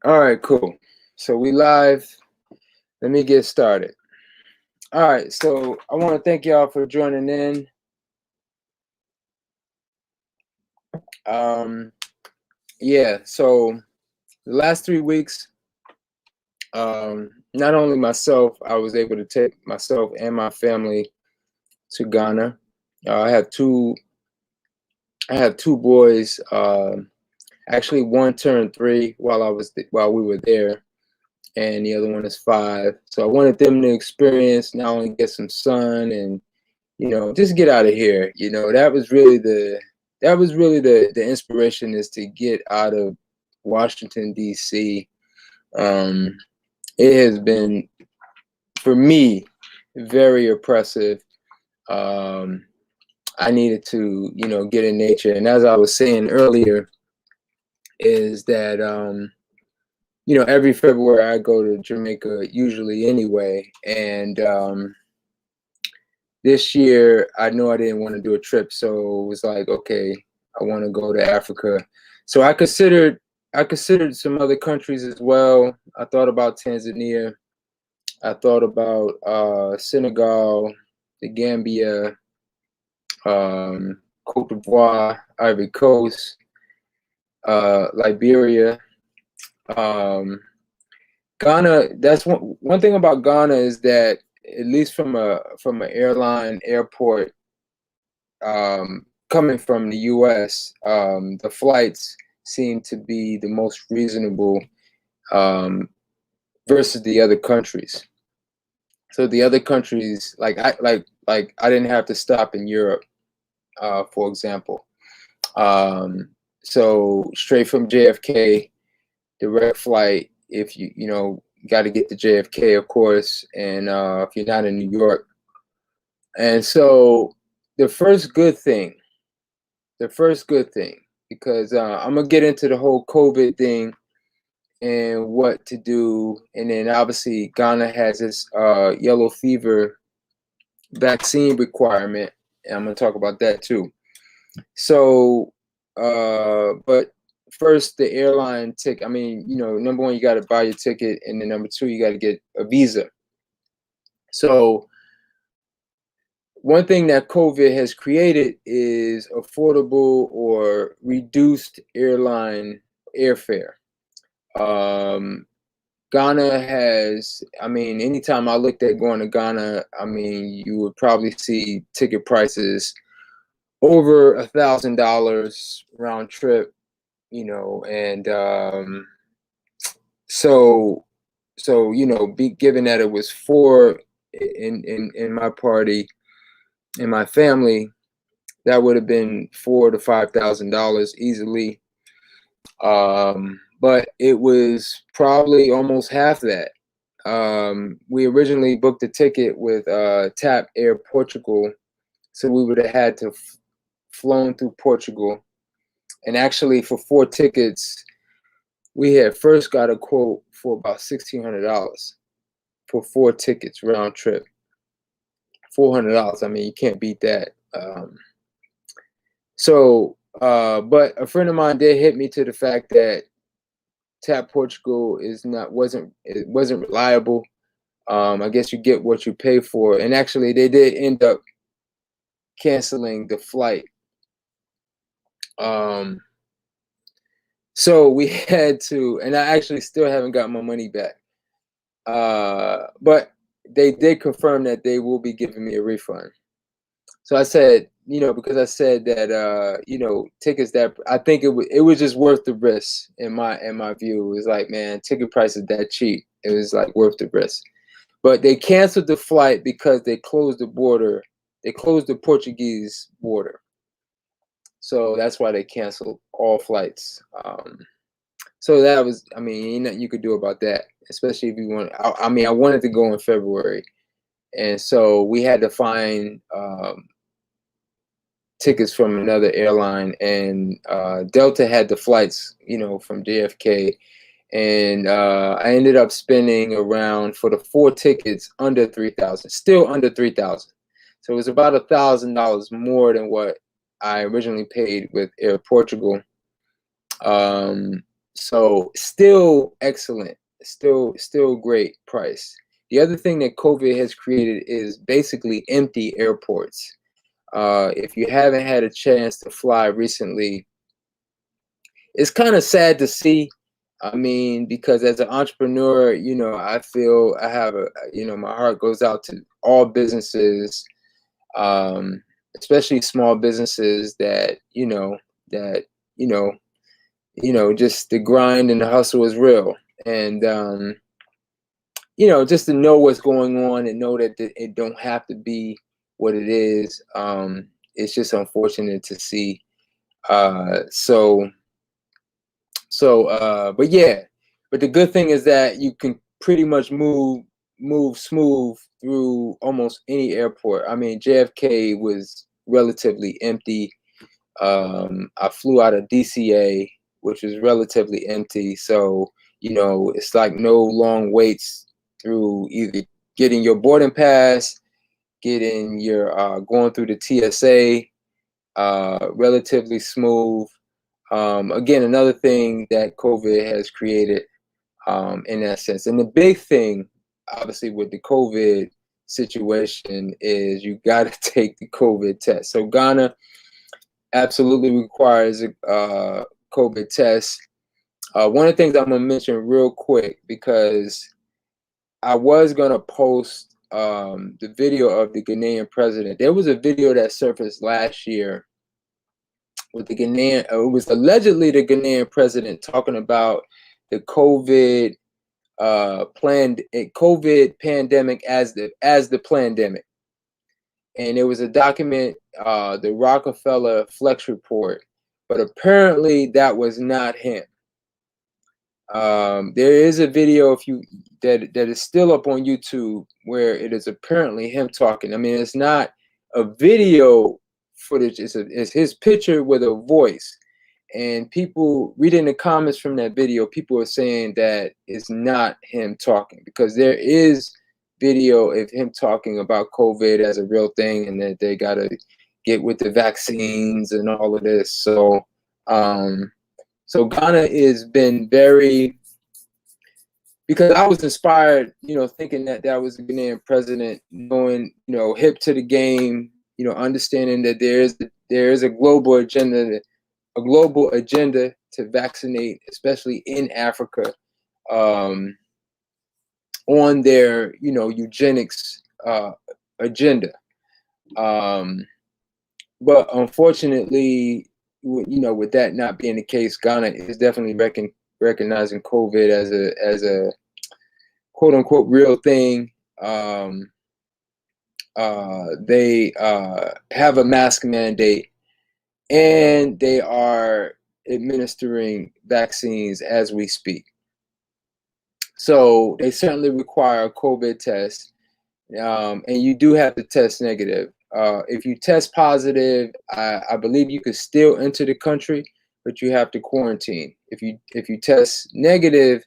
All right, cool. So we live. Let me get started. All right, so I want to thank y'all for joining in. Um, yeah, so the last 3 weeks, not only myself, I was able to take myself and my family to Ghana. I have two. I have two boys. Actually, one turned 3 while we were there, and the other one is 5. So I wanted them to experience not only get some sun and just get out of here. That was really the inspiration, is to get out of Washington D.C. Um, it has been, for me, very oppressive. Um, I needed to, get in nature, and as I was saying earlier, is that every February I go to Jamaica usually anyway, and this year I know I didn't want to do a trip, so it was like, okay, I want to go to Africa. So I considered some other countries as well. I thought about Tanzania. I thought about Senegal, the Gambia, Cote d'Ivoire, Ivory Coast, Liberia, um, Ghana. That's one thing about Ghana, is that, at least from an airline airport, coming from the U.S., the flights seem to be the most reasonable, um, versus the other countries. So the other countries, like I didn't have to stop in Europe, for example. So straight from JFK, direct flight. If you got to get to JFK, of course, and if you're not in New York, and so the first good thing the first good thing, because I'm gonna get into the whole COVID thing and what to do, and then obviously Ghana has this yellow fever vaccine requirement, and I'm gonna talk about that too. So, but first, the airline ticket. I mean, number one, you got to buy your ticket, and then number two, you got to get a visa. So one thing that COVID has created is affordable or reduced airline airfare. Um, Ghana has, I mean, anytime I looked at going to Ghana, I mean, you would probably see ticket prices over $1,000 round trip, and so be given that it was four in my party, in my family, that would have been $4,000 to $5,000 easily. But it was probably almost half that. We originally booked a ticket with TAP Air Portugal, so we would have had to flown through Portugal. And actually, for 4 tickets, we had first got a quote for about $1,600 for 4 tickets round trip. $400. I mean, you can't beat that. But a friend of mine did hit me to the fact that Tap Portugal wasn't reliable. I guess you get what you pay for, and actually they did end up canceling the flight. So we had to, and I actually still haven't got my money back. But they did confirm that they will be giving me a refund. So I said, because I said that, tickets, that I think it was just worth the risk in my view. It was like, man, ticket price is that cheap. It was like worth the risk. But they canceled the flight because they closed the border. They closed the Portuguese border. So that's why they canceled all flights. So that was, I mean, ain't nothing you could do about that, especially if you want. I mean, I wanted to go in February, and so we had to find tickets from another airline, and Delta had the flights, from JFK, and I ended up spending around, for the 4 tickets, under 3,000, still under 3,000. So it was about $1,000 more than what I originally paid with Air Portugal. So still excellent, still great price. The other thing that COVID has created is basically empty airports. If you haven't had a chance to fly recently, it's kind of sad to see. I mean, because as an entrepreneur, I feel I have my heart goes out to all businesses, um, especially small businesses that, you know, just the grind and the hustle is real. And, just to know what's going on and know that it don't have to be what it is. It's just unfortunate to see. Uh, so, but yeah, but the good thing is that you can pretty much move smooth through almost any airport. I mean, JFK was relatively empty. I flew out of DCA, which was relatively empty. So, it's like no long waits through either getting your boarding pass, getting your going through the TSA, relatively smooth. Again, another thing that COVID has created in that sense. And the big thing, obviously, with the COVID situation is you got to take the COVID test. So Ghana absolutely requires a COVID test. One of the things I'm going to mention real quick, because I was going to post the video of the Ghanaian president. There was a video that surfaced last year with the Ghanaian, it was allegedly the Ghanaian president talking about the COVID COVID pandemic as the pandemic. And there was a document, the Rockefeller Flex Report, but apparently that was not him. There is a video that is still up on YouTube where it is apparently him talking. I mean, it's not a video footage; it's his picture with a voice. And people reading the comments from that video, people are saying that it's not him talking, because there is video of him talking about COVID as a real thing, and that they gotta get with the vaccines and all of this. So Ghana has been very, because I was inspired, thinking that was the Ghanaian president, knowing, hip to the game, understanding that there is a global agenda to vaccinate, especially in Africa, on their, eugenics agenda. But unfortunately, with that not being the case, Ghana is definitely recognizing COVID as a quote unquote real thing. They have a mask mandate, and they are administering vaccines as we speak. So they certainly require a COVID test, and you do have to test negative. If you test positive, I believe you could still enter the country, but you have to quarantine. If you test negative,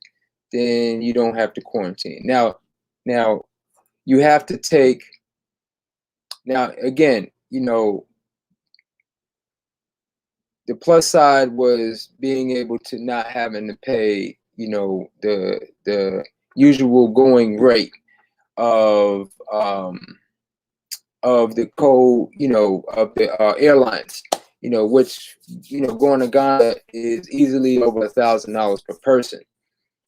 then you don't have to quarantine. Now you have to take. Now again, the plus side was being able to not having to pay, the usual going rate of the of the airlines, which, going to Ghana is easily over $1,000 per person.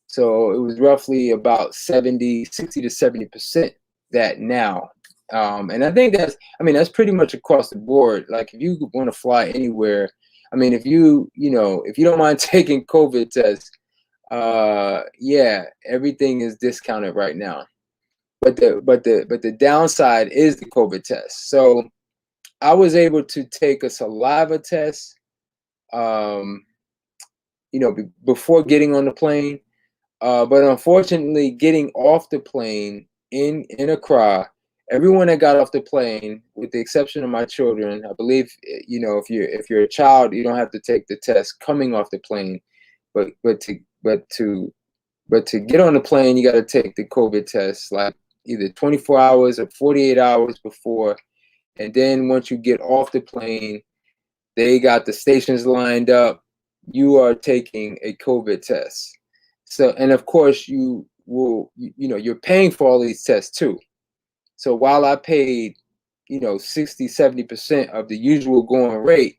So it was roughly about 60 to 70% that now. And I think that's pretty much across the board. Like, if you want to fly anywhere, I mean, if you don't mind taking COVID tests, yeah, everything is discounted right now. But the downside is the COVID test. So I was able to take a saliva test, before getting on the plane. But unfortunately, getting off the plane in Accra, everyone that got off the plane, with the exception of my children, I believe, if you're a child, you don't have to take the test coming off the plane, but to get on the plane, you got to take the COVID test, like either 24 hours or 48 hours before. And then once you get off the plane, they got the stations lined up. you are taking a COVID test. So, and of course, you will, you're paying for all these tests too. So while I paid, 60, 70% of the usual going rate,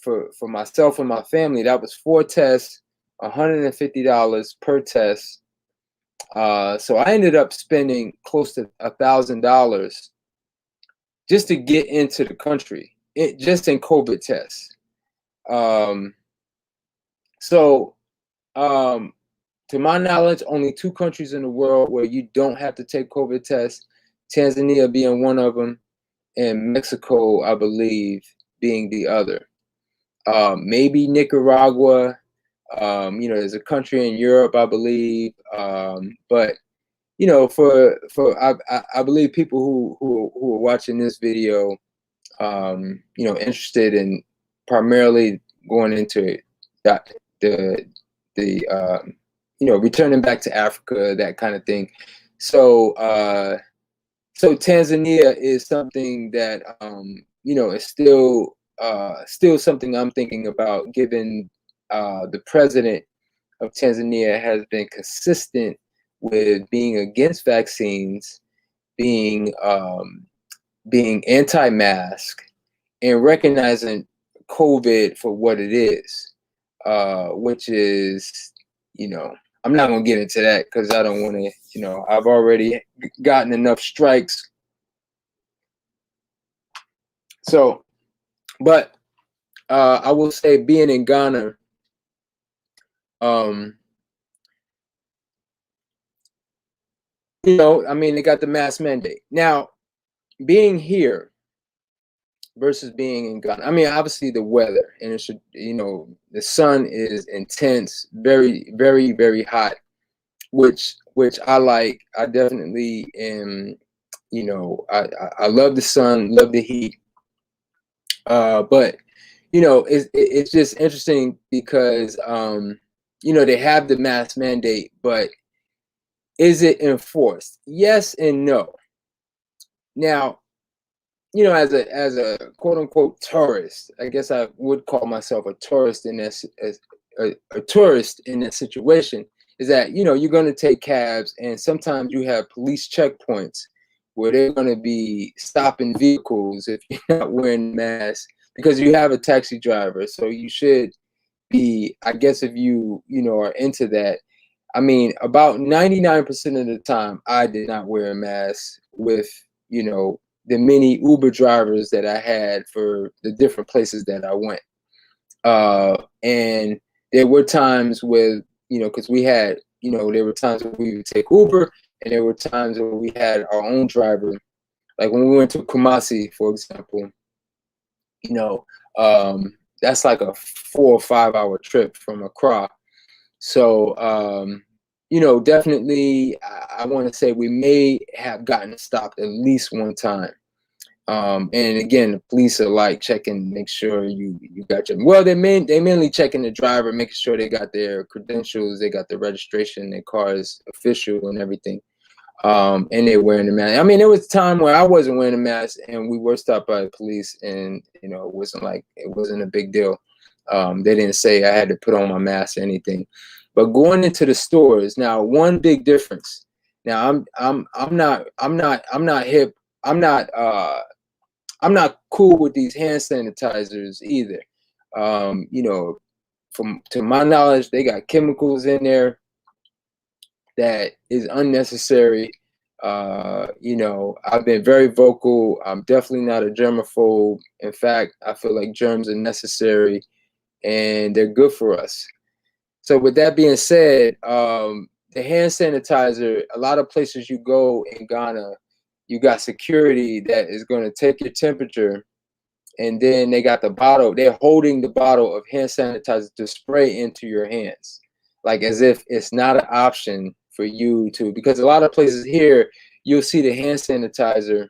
for myself and my family, that was 4 tests, $150 per test. So I ended up spending close to $1,000 just to get into the country, just in COVID tests. Um, so, to my knowledge, only 2 countries in the world where you don't have to take COVID tests, Tanzania being one of them, and Mexico, I believe, being the other. Maybe Nicaragua. There's a country in Europe, I believe, but I believe people who are watching this video, interested in primarily going into the returning back to Africa, that kind of thing. So so Tanzania is something that is still something I'm thinking about, given the president of Tanzania has been consistent with being against vaccines, being being anti-mask, and recognizing COVID for what it is, which is, I'm not going to get into that because I don't want to, I've already gotten enough strikes. So, but I will say, being in Ghana, they got the mask mandate. Now, being here versus being in Ghana, obviously the weather, and it should, the sun is intense, very, very, very hot, which I like. I definitely am, I love the sun, love the heat. But it's just interesting because they have the mask mandate, but is it enforced? Yes and no. Now, as a quote unquote tourist, I guess I would call myself a tourist in this, as a tourist in this situation, is that you're going to take cabs, and sometimes you have police checkpoints where they're going to be stopping vehicles if you're not wearing a mask, because you have a taxi driver. So you should be, I guess, if you are into that. About 99% of the time, I did not wear a mask with the many Uber drivers that I had for the different places that I went. And there were times with, because we had, there were times when we would take Uber, and there were times when we had our own driver. Like when we went to Kumasi, for example, that's like a 4 or 5 hour trip from Accra. So, definitely, I want to say we may have gotten stopped at least one time. And again, the police are like checking, make sure you got your, well, they mainly checking the driver, making sure they got their credentials, they got the registration, their car is official and everything. And they're wearing a mask. There was a time where I wasn't wearing a mask and we were stopped by the police, and it wasn't a big deal. They didn't say I had to put on my mask or anything. But going into the stores, now one big difference. Now I'm not hip. I'm not cool with these hand sanitizers either. To my knowledge, they got chemicals in there that is unnecessary. I've been very vocal. I'm definitely not a germaphobe. In fact, I feel like germs are necessary and they're good for us. So with that being said, the hand sanitizer, a lot of places you go in Ghana, you got security that is going to take your temperature, and then they got the bottle. They're holding the bottle of hand sanitizer to spray into your hands, like as if it's not an option for you to, because a lot of places here, you'll see the hand sanitizer.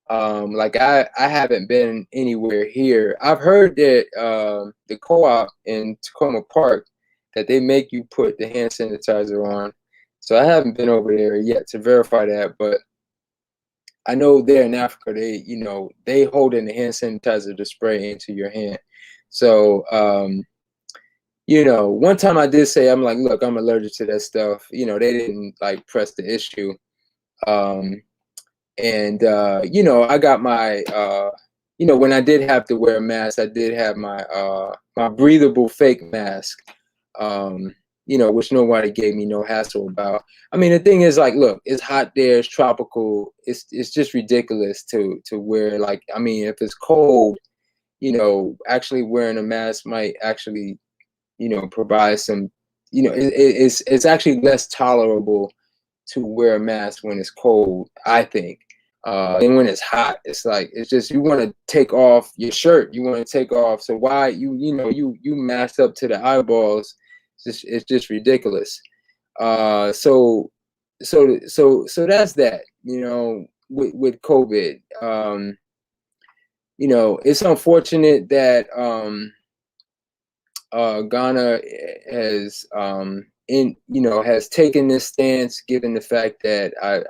Like I haven't been anywhere here. I've heard that the co-op in Tacoma Park, that they make you put the hand sanitizer on. So I haven't been over there yet to verify that, but I know there in Africa, they hold in the hand sanitizer to spray into your hand. So, one time I did say, I'm like, look, I'm allergic to that stuff. They didn't like press the issue. Um, and I got my when I did have to wear a mask, I did have my breathable fake mask, which nobody gave me no hassle about. I mean, the thing is, like, look, it's hot there, it's tropical, it's just ridiculous to wear, like, I mean, if it's cold, actually wearing a mask might actually, provide some, it's actually less tolerable to wear a mask when it's cold, I think. And when it's hot, it's like, it's just, you want to take off your shirt, you want to take off. So why you masked up to the eyeballs? It's just ridiculous. So that's that. With COVID. It's unfortunate that Ghana has taken this stance, given the fact that I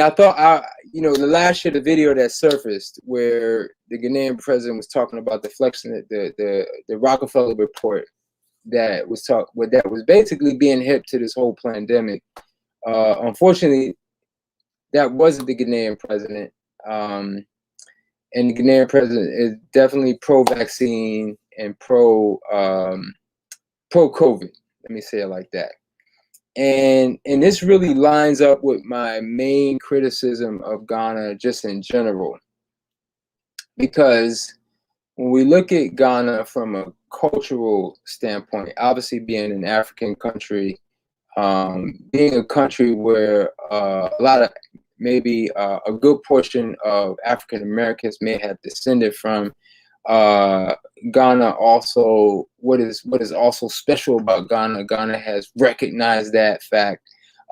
thought the last year, the video that surfaced where the Ghanaian president was talking about the flexion, the Rockefeller report that was basically being hip to this whole pandemic. Unfortunately, that wasn't the Ghanaian president. And the Ghanaian president is definitely pro-vaccine and pro-COVID. Let me say it like that. And this really lines up with my main criticism of Ghana just in general. Because when we look at Ghana from a cultural standpoint, obviously being an African country, being a country where a lot of maybe a good portion of African Americans may have descended from. Ghana also, what is also special about Ghana has recognized that fact.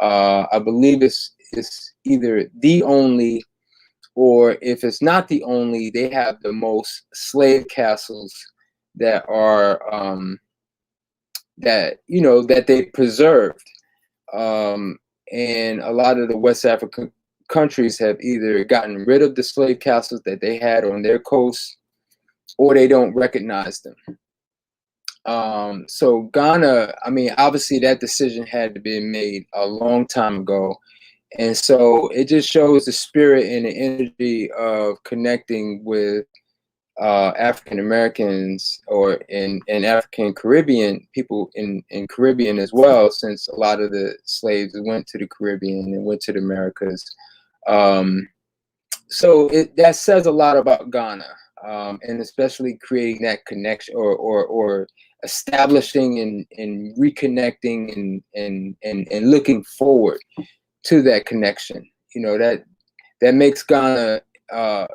I believe it's either the only, or if it's not the only, they have the most slave castles that are that they preserved. And a lot of the West African countries have either gotten rid of the slave castles that they had on their coast, or they don't recognize them. So Ghana, I mean, obviously that decision had to be made a long time ago. And so it just shows the spirit and the energy of connecting with African Americans, or in African Caribbean people in Caribbean as well, since a lot of the slaves went to the Caribbean and went to the Americas. So that says a lot about Ghana, and especially creating that connection, or establishing and reconnecting and looking forward to that connection. That makes Ghana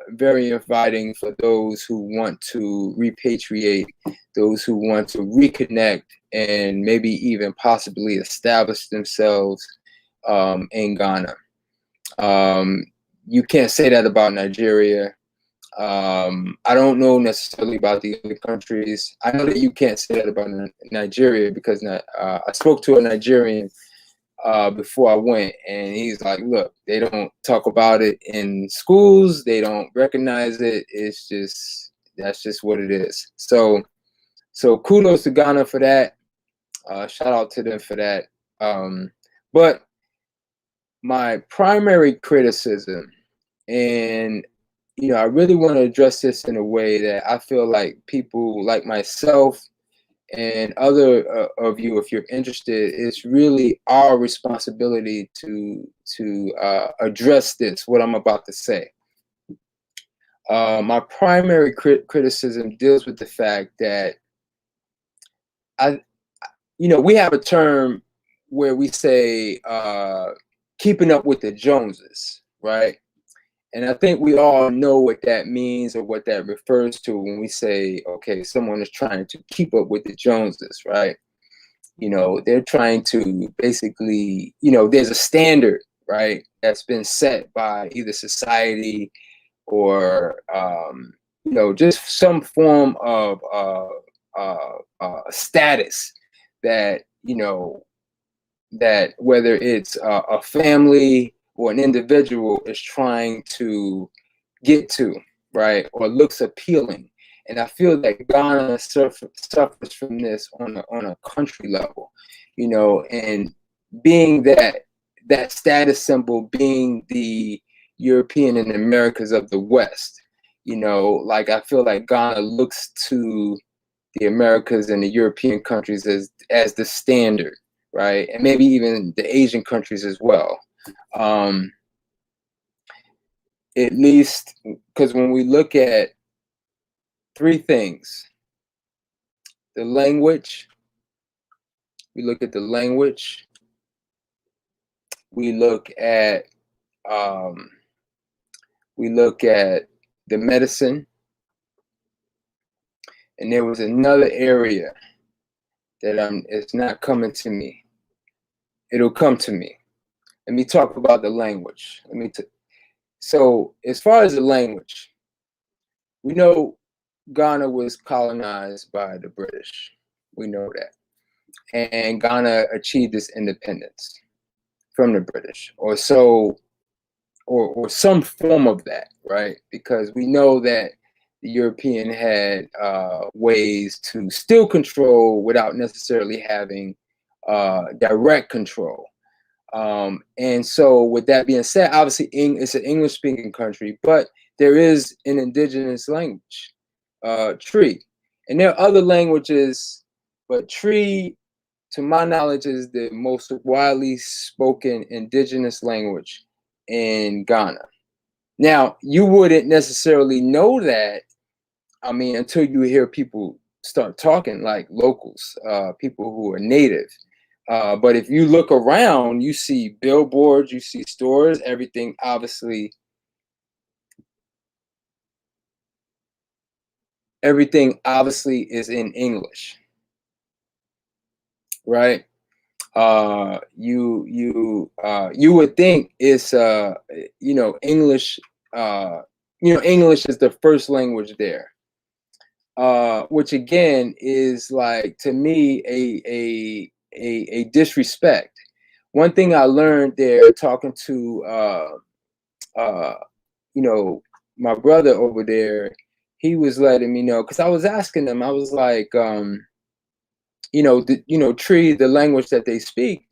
very inviting for those who want to repatriate, those who want to reconnect, and maybe even possibly establish themselves in Ghana. You can't say that about Nigeria. I don't know necessarily about the other countries. I know that you can't say that about Nigeria, because I spoke to a Nigerian before I went, and he's like, look, they don't talk about it in schools, they don't recognize it, that's just what it is. So kudos to Ghana for that. Shout out to them for that. But my primary criticism, and I really want to address this in a way that I feel like people like myself and other of you, if you're interested, it's really our responsibility to address this, what I'm about to say. My primary criticism deals with the fact that we have a term where we say keeping up with the Joneses, right? And I think we all know what that means, or what that refers to when we say, okay, someone is trying to keep up with the Joneses, right? They're trying to basically, there's a standard, right, that's been set by either society or, just some form of status that, that whether it's a family or an individual is trying to get to, right, or looks appealing. And I feel that Ghana suffers from this on a country level, and being that status symbol, being the European and Americas of the West, like I feel like Ghana looks to the Americas and the European countries as the standard, right? And maybe even the Asian countries as well. At least because when we look at three things, the language, we look at the language, we look at um, the medicine, and there was another area that it's not coming to me. It'll come to me. Let me talk about the language. So as far as the language, we know Ghana was colonized by the British. We know that. And Ghana achieved its independence from the British, or some form of that, right? Because we know that the European had ways to still control without necessarily having direct control. And so with that being said, obviously it's an English speaking country, but there is an indigenous language, Tree. And there are other languages, but Tree, to my knowledge, is the most widely spoken indigenous language in Ghana. Now, you wouldn't necessarily know that, until you hear people start talking, like locals, people who are native. But if you look around, you see billboards, you see stores, everything obviously is in English, right? You would think it's English. English is the first language there, which again is, like, to me, a disrespect. One thing I learned there, talking to my brother over there, he was letting me know, because I was asking him, I was like, Tree, the language that they speak,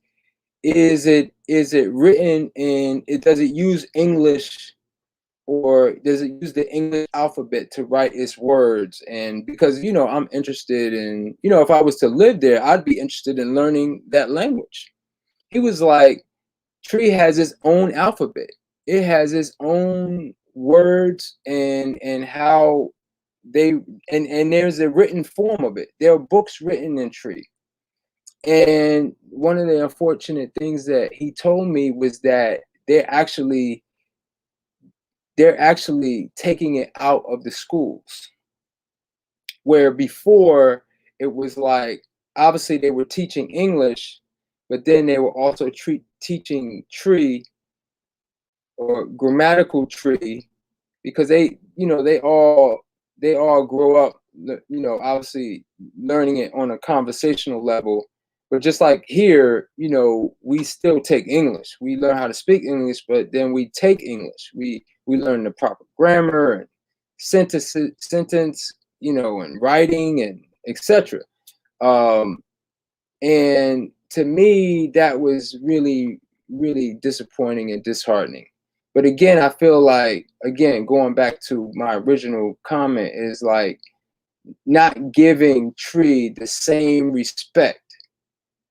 is it written in it? Does it use English, or does it use the English alphabet to write its words? And because I'm interested in, if I was to live there, I'd be interested in learning that language. He was like, Tree has its own alphabet. It has its own words, and how they and there's a written form of it. There are books written in Tree. And one of the unfortunate things that he told me was that they're actually taking it out of the schools, where before it was like, obviously they were teaching English, but then they were also teaching Tree, or grammatical Tree, because they all grow up, obviously learning it on a conversational level. But just like here, we still take English. We learn how to speak English, but then we take English. We learn the proper grammar and sentence, and writing, and etc. And to me, that was really, really disappointing and disheartening. But again, I feel like, again, going back to my original comment, is like not giving Tree the same respect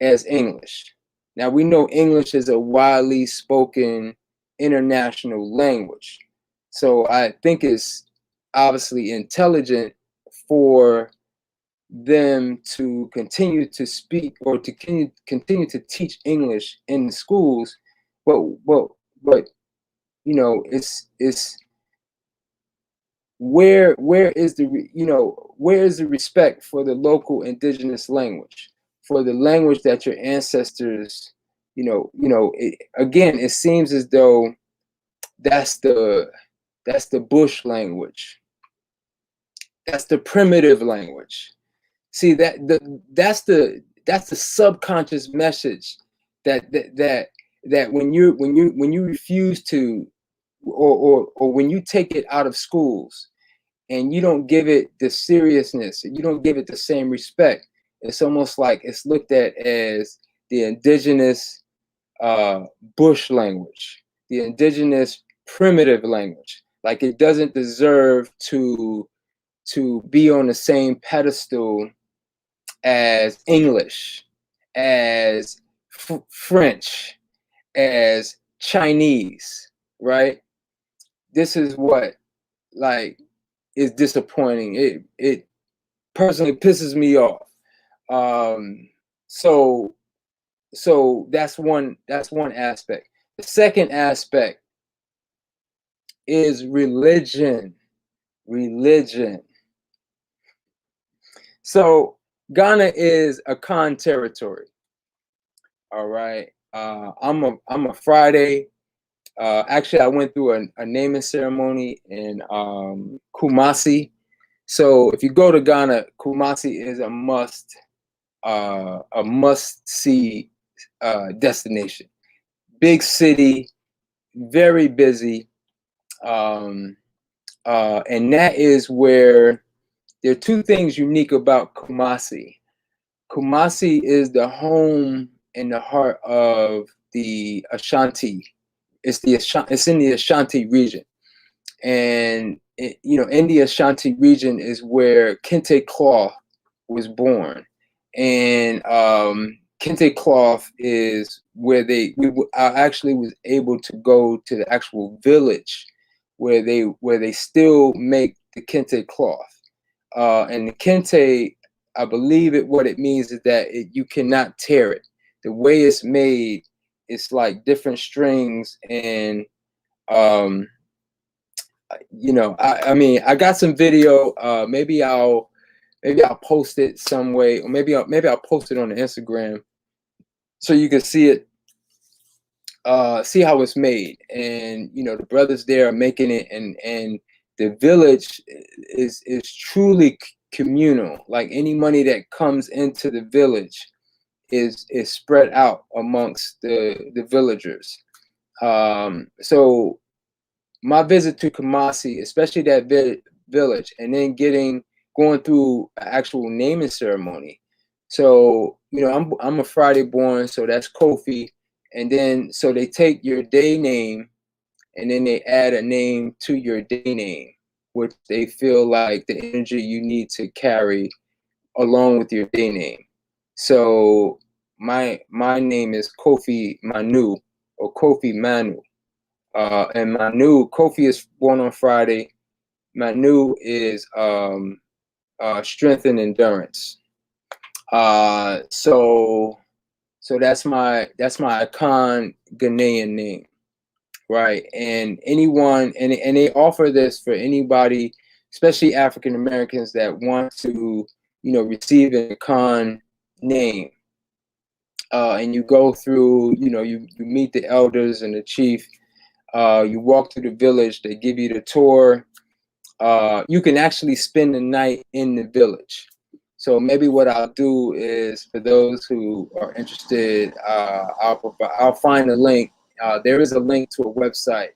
as English. Now, we know English is a widely spoken international language. So I think it's obviously intelligent for them to continue to speak, or to continue to teach English in the schools. But it's where is the respect for the local indigenous language, for the language that your ancestors, again, it seems as though that's the bush language, that's the primitive language. See, that's the subconscious message that when you refuse to, or when you take it out of schools, and you don't give it the seriousness, you don't give it the same respect. It's almost like it's looked at as the indigenous bush language, the indigenous primitive language. Like it doesn't deserve to be on the same pedestal as English, as French, as Chinese, right? This is what like is disappointing. It personally pisses me off. Um, so that's one aspect. The second aspect is religion. Religion. So Ghana is a Khan territory. All right. I'm a Friday. Actually, I went through a naming ceremony in Kumasi. So if you go to Ghana, Kumasi is a must see destination. Big city, very busy, and that is where there are two things unique about Kumasi. Kumasi is the home and the heart of the Ashanti. It's in the Ashanti region, and in the Ashanti region is where Kente Cloth was born, and Kente Cloth is where I actually was able to go to the actual village where they still make the Kente Cloth, and the Kente, I believe what it means is that you cannot tear it. The way it's made, it's like different strings and um, I mean, I got some video. Maybe I'll post it some way, or maybe I'll post it on the Instagram so you can see it, see how it's made. And the brothers there are making it, and the village is truly communal. Like any money that comes into the village is spread out amongst the villagers. So my visit to Kumasi, especially that village, and then going through an actual naming ceremony. So I'm a Friday born, so that's Kofi, and then so they take your day name, and then they add a name to your day name, which they feel like the energy you need to carry along with your day name. So my name is Kofi Manu, or Kofi Manu. And Manu, Kofi is born on Friday. Manu is strength and endurance. So that's my Akan Ghanaian name, right? And anyone, and they offer this for anybody, especially African Americans that want to, receive an Akan name. And you go through, you meet the elders and the chief. You walk through the village. They give you the tour. You can actually spend the night in the village. So maybe what I'll do is, for those who are interested, I'll find a link. There is a link to a website.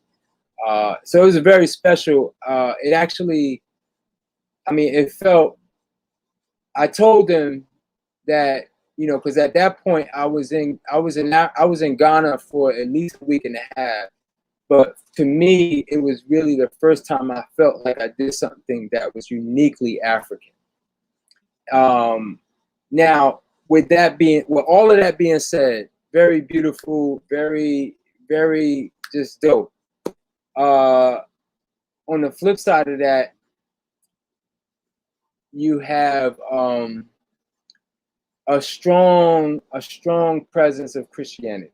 So it was a very special. It actually, I mean, it felt. I told them that because at that point I was in Ghana for at least a week and a half. But to me, it was really the first time I felt like I did something that was uniquely African. Now, with all of that being said, very beautiful, very, very just dope. On the flip side of that, you have a strong presence of Christianity.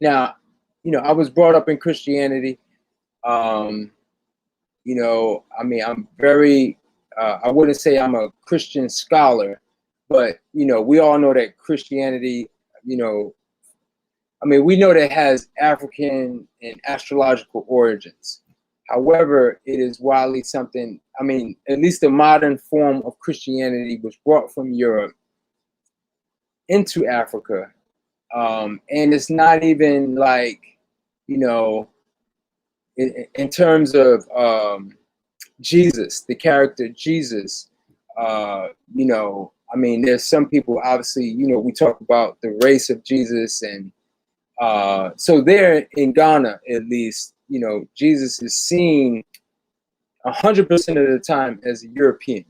Now, I was brought up in Christianity. I mean, I'm very, I wouldn't say I'm a Christian scholar, but, we all know that Christianity, I mean, we know that it has African and astrological origins. However, it is widely something, I mean, at least the modern form of Christianity was brought from Europe into Africa. And it's not even like, in terms of Jesus, the character Jesus. You know, I mean, there's some people, obviously, you know, we talk about the race of Jesus, and so there in Ghana, at least, you know, Jesus is seen 100% of the time as a European.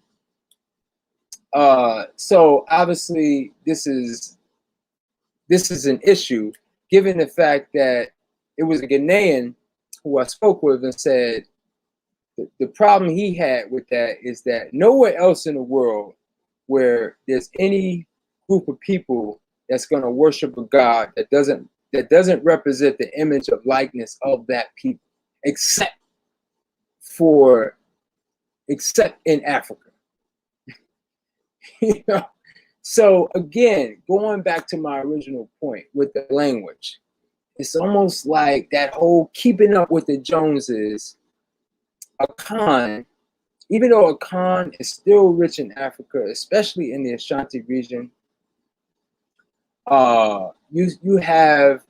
So obviously, this is an issue, given the fact that it was a Ghanaian who I spoke with and said the problem he had with that is that nowhere else in the world where there's any group of people that's going to worship a God that doesn't represent the image of likeness of that people, except for except in Africa. You know? So again, going back to my original point with the language, it's almost like that whole keeping up with the Joneses. Akan, even though Akan is still rich in Africa, especially in the Ashanti region, you have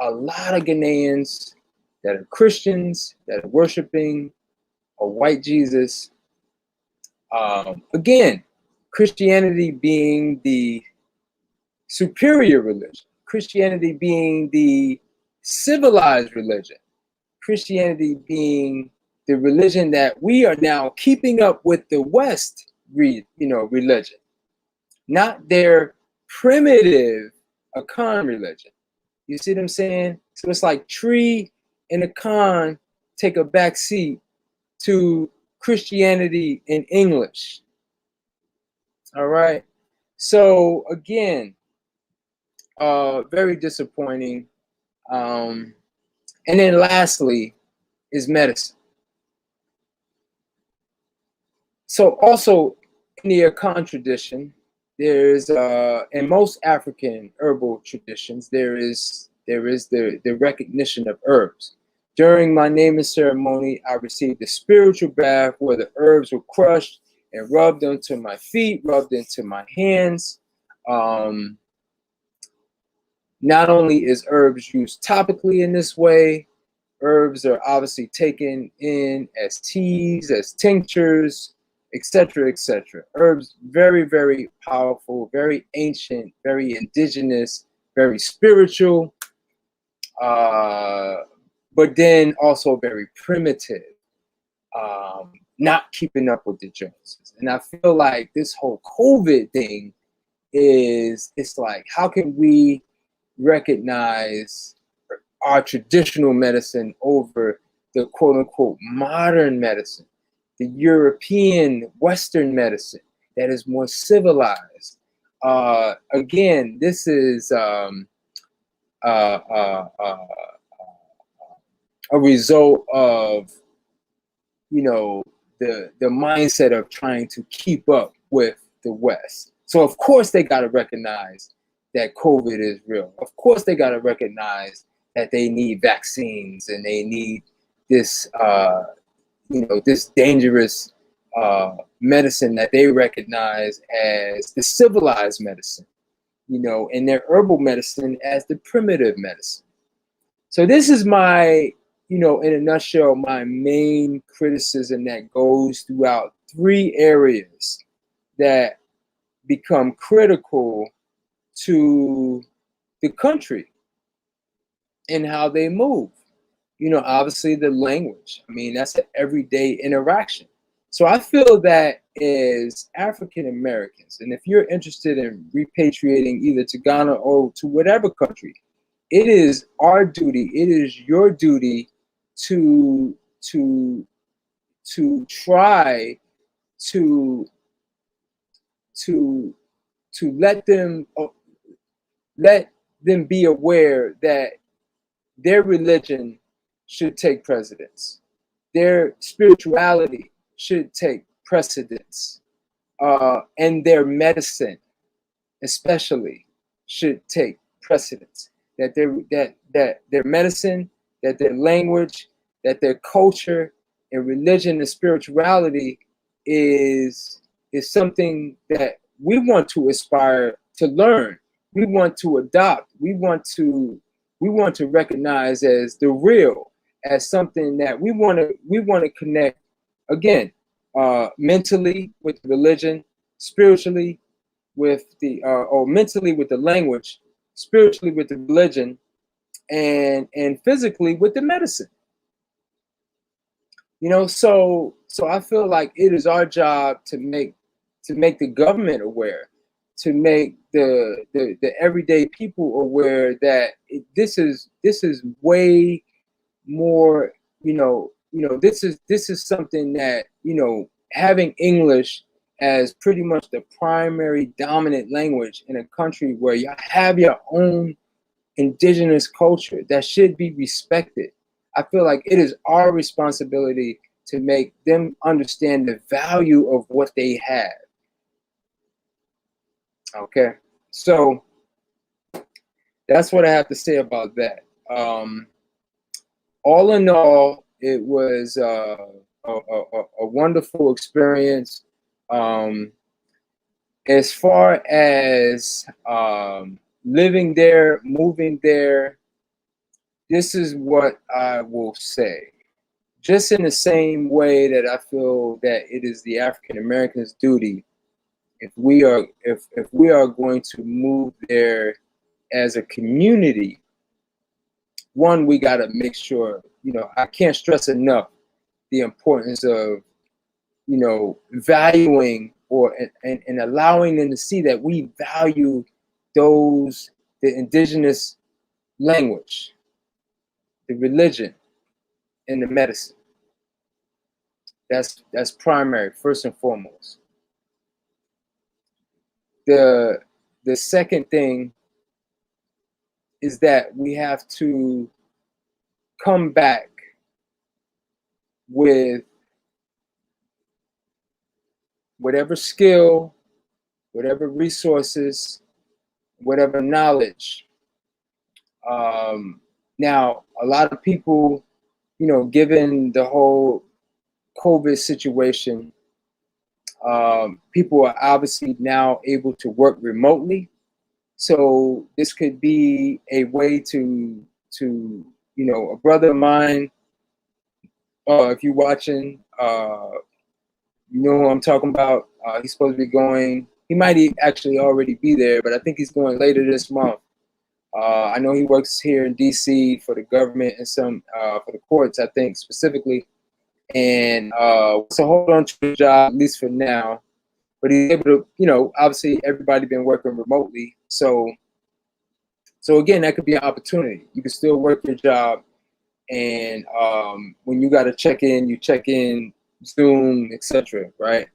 a lot of Ghanaians that are Christians that are worshiping a white Jesus. Again, Christianity being the superior religion, Christianity being the civilized religion, Christianity being the religion that we are now keeping up with the West, religion, not their primitive Akan religion. You see what I'm saying? So it's like Tree and Akan take a back seat to Christianity in English. All right. So again, very disappointing. And then lastly is medicine. So also in the Akan tradition, there's in most African herbal traditions, there is the recognition of herbs. During my naming ceremony, I received a spiritual bath where the herbs were crushed and rubbed into my feet, rubbed into my hands. Not only is herbs used topically in this way, herbs are obviously taken in as teas, as tinctures, etc., etc. Herbs, very, very powerful, very ancient, very indigenous, very spiritual, but then also very primitive, not keeping up with the Joneses. And I feel like this whole COVID thing it's like, how can we recognize our traditional medicine over the quote unquote modern medicine, the European Western medicine that is more civilized? Again, this is a result of, the mindset of trying to keep up with the West. So of course they got to recognize that COVID is real. Of course they got to recognize that they need vaccines and they need this, this dangerous medicine that they recognize as the civilized medicine, and their herbal medicine as the primitive medicine. So this is my, in a nutshell, my main criticism that goes throughout three areas that become critical to the country and how they move. Obviously the language. I mean, that's an everyday interaction. So I feel that as African Americans, and if you're interested in repatriating either to Ghana or to whatever country, it is our duty, it is your duty to try to let them be aware that their religion should take precedence, their spirituality should take precedence, and their medicine especially should take precedence. That their medicine, that their language, that their culture and religion and spirituality is something that we want to aspire to learn. We want to adopt. We want to recognize as the real, as something that we want to connect again, mentally with religion, spiritually with the or mentally with the language, spiritually with the religion, and physically with the medicine. So I feel like it is our job to make the government aware, to make the everyday people aware that this is way more. This is something that, having English as pretty much the primary dominant language in a country where you have your own indigenous culture that should be respected. I feel like it is our responsibility to make them understand the value of what they have. Okay, so that's what I have to say about that. All in all, it was a wonderful experience. Um, as far as living there, moving there, this is what I will say. Just in the same way that I feel that it is the African Americans' duty, if we are going to move there as a community, one, we got to make sure, I can't stress enough the importance of, valuing and allowing them to see that we value the indigenous language, the religion, and the medicine. That's primary, first and foremost. The second thing is that we have to come back with whatever skill, whatever resources, whatever knowledge. Now, a lot of people, given the whole COVID situation, people are obviously now able to work remotely. So this could be a way to a brother of mine, if you're watching, you know who I'm talking about. He's supposed to be going. He might actually already be there, but I think he's going later this month. I know he works here in DC for the government and some for the courts, I think specifically, and so hold on to his job at least for now. But he's able to, obviously everybody been working remotely, so again, that could be an opportunity. You can still work your job, and when you got to check in, you check in Zoom, etc. Right?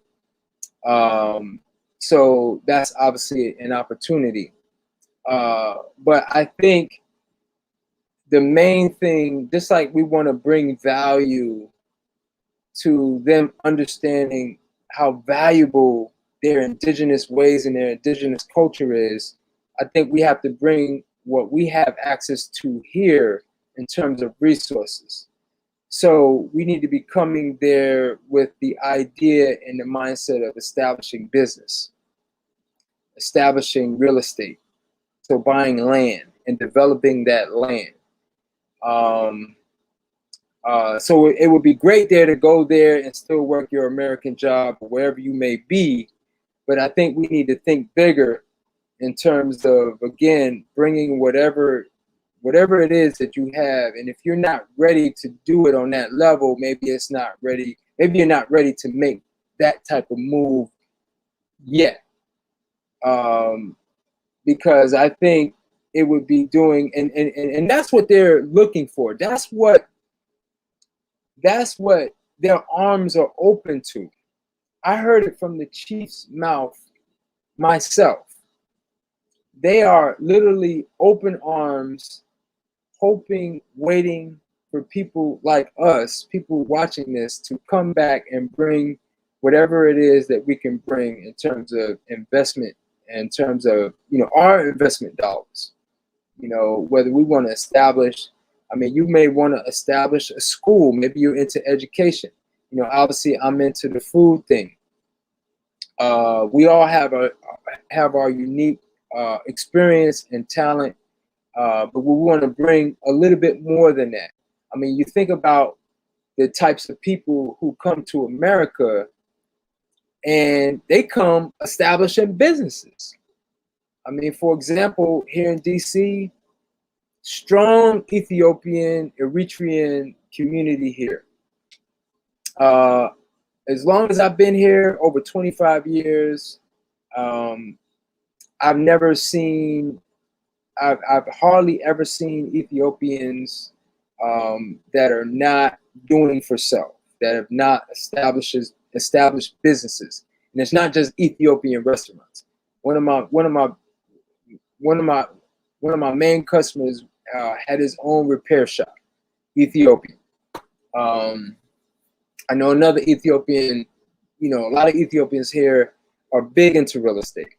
So that's obviously an opportunity. But I think the main thing, just like we want to bring value to them understanding how valuable their indigenous ways and their indigenous culture is, I think we have to bring what we have access to here in terms of resources. So we need to be coming there with the idea and the mindset of establishing business, establishing real estate, so buying land and developing that land. So it would be great there to go there and still work your American job wherever you may be. But I think we need to think bigger in terms of, again, bringing whatever it is that you have. And if you're not ready to do it on that level, maybe it's not ready. Maybe you're not ready to make that type of move yet. Because I think it would be doing, and that's what they're looking for. That's what their arms are open to. I heard it from the chief's mouth myself. They are literally open arms, hoping, waiting for people like us, people watching this, to come back and bring whatever it is that we can bring in terms of investment, in terms of, our investment dollars. Whether we want to establish, you may want to establish a school. Maybe you're into education. Obviously I'm into the food thing. We all have our unique experience and talent, but we want to bring a little bit more than that. You think about the types of people who come to America, and they come establishing businesses. I mean, for example, here in DC, strong Ethiopian, Eritrean community here. As long as I've been here, over 25 years, um, I've never seen, I've hardly ever seen Ethiopians that are not doing for self, that have not established businesses, and it's not just Ethiopian restaurants. One of my one of my one of my one of my main customers had his own repair shop, Ethiopian. Um, I know another Ethiopian. You know, a lot of Ethiopians here are big into real estate.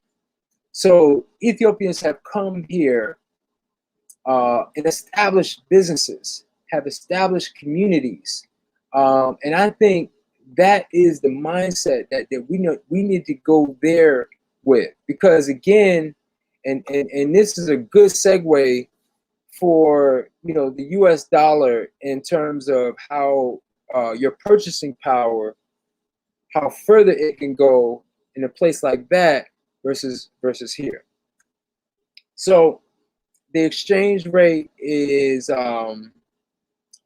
So Ethiopians have come here and established businesses, have established communities, and I think that is the mindset that we need to go there with, because again, and this is a good segue for the U.S. dollar in terms of how your purchasing power, how further it can go in a place like that versus here. So the exchange rate is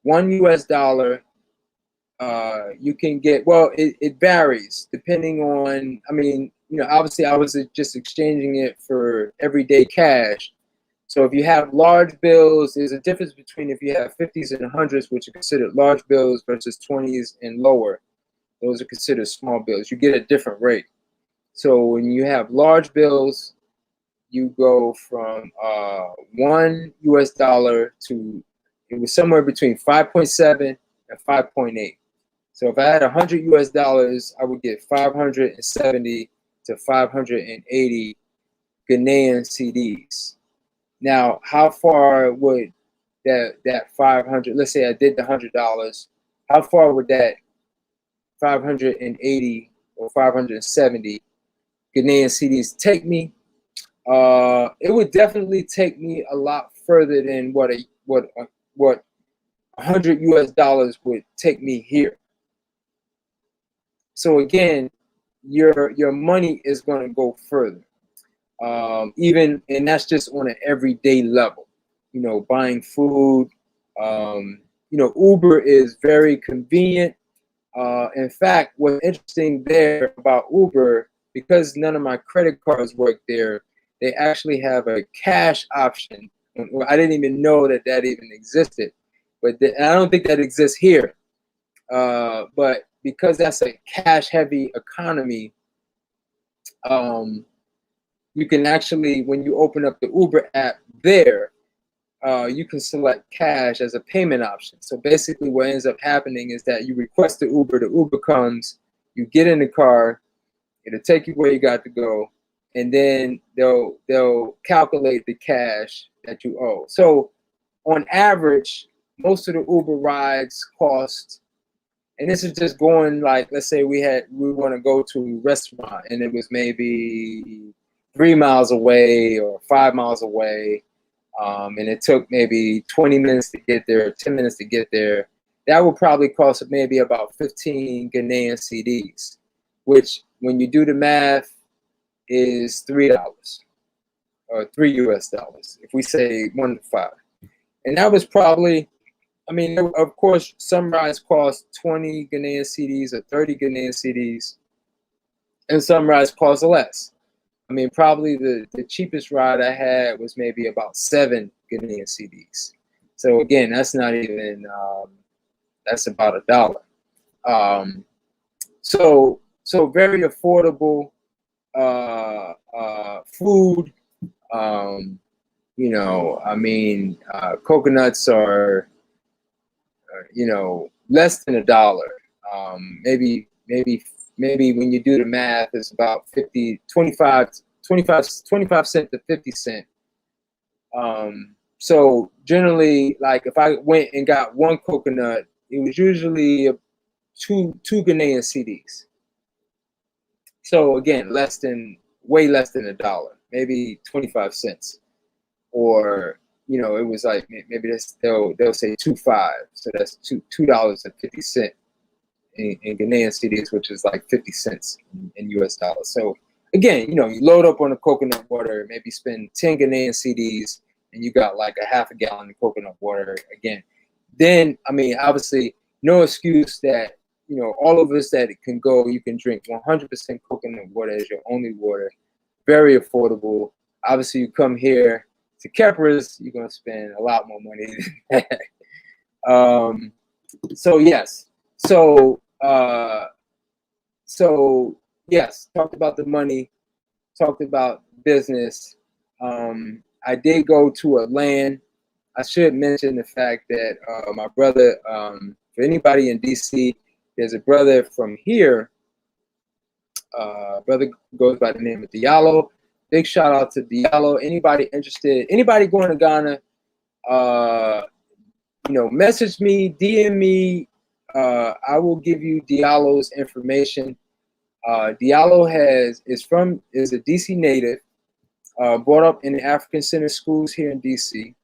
one US dollar. You can get, well, it varies depending on, I mean, obviously I was just exchanging it for everyday cash. So if you have large bills, there's a difference between if you have 50s and 100s, which are considered large bills, versus 20s and lower. Those are considered small bills. You get a different rate. So when you have large bills, you go from one US dollar to, it was somewhere between 5.7 and 5.8. So if I had 100 US dollars, I would get 570 to 580 Ghanaian cedis. Now, how far would that 500, let's say I did the $100, how far would that 580 or 570 Ghanaian cedis take me? It would definitely take me a lot further than what 100 US dollars would take me here. So again, your money is going to go further. Even, and that's just on an everyday level. Buying food. Uber is very convenient. In fact, what's interesting there about Uber, because none of my credit cards work there, they actually have a cash option. I didn't even know that even existed, but I don't think that exists here. But because that's a cash-heavy economy, you can actually, when you open up the Uber app there, you can select cash as a payment option. So basically what ends up happening is that you request the Uber comes, you get in the car, it'll take you where you got to go, and then they'll calculate the cash that you owe. So on average, most of the Uber rides cost, and this is just going, like, let's say we want to go to a restaurant and it was maybe 3 miles away or 5 miles away. And it took maybe 20 minutes to get there, 10 minutes to get there. That would probably cost maybe about 15 Ghanaian cedis, which when you do the math is $3 or 3 US dollars, if we say 1 to 5. And that was probably, I mean, of course, some rides cost 20 Ghanaian cedis or 30 Ghanaian cedis, and some rides cost less. I mean, probably the cheapest ride I had was maybe about 7 Ghanaian cedis. So again, that's not even, that's about $1. So very affordable food. I mean, coconuts are, less than $1. Maybe when you do the math, it's about 25 cent to 50 cent. So generally, like if I went and got one coconut, it was usually two Ghanaian cedis. So again, way less than $1, maybe 25 cents, or you know, it was like maybe they'll say 2.5, so that's $2.50 in Ghanaian cedis, which is like 50 cents in US dollars. So again, you know, you load up on the coconut water, maybe spend 10 Ghanaian cedis, and you got like a half a gallon of coconut water again. Then, I mean, obviously, no excuse that, you know, all of us that can go, you can drink 100% coconut water as your only water. Very affordable. Obviously, you come here to Keppers, you're going to spend a lot more money than that. So, yes. So yes, talked about the money, talked about business. I did go to a land. I should mention the fact that my brother, for anybody in DC, there's a brother from here. Brother goes by the name of Diallo. Big shout out to Diallo. Anybody interested? Anybody going to Ghana? You know, message me, DM me. I will give you Diallo's information. Diallo is a DC native, brought up in the African Center schools here in DC.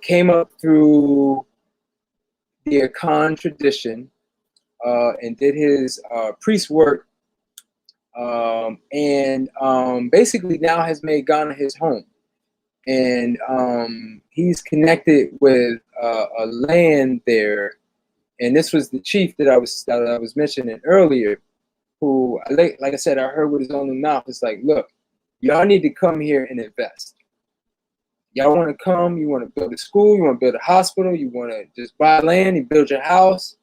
Came up through the Akan tradition and did his priest work, and basically now has made Ghana his home. And he's connected with a land there, and this was the chief that I was mentioning earlier, who, like I said, I heard with his own mouth. It's like, look, y'all need to come here and invest. Y'all want to come, you want to build a school, you want to build a hospital, you want to just buy land and build your house.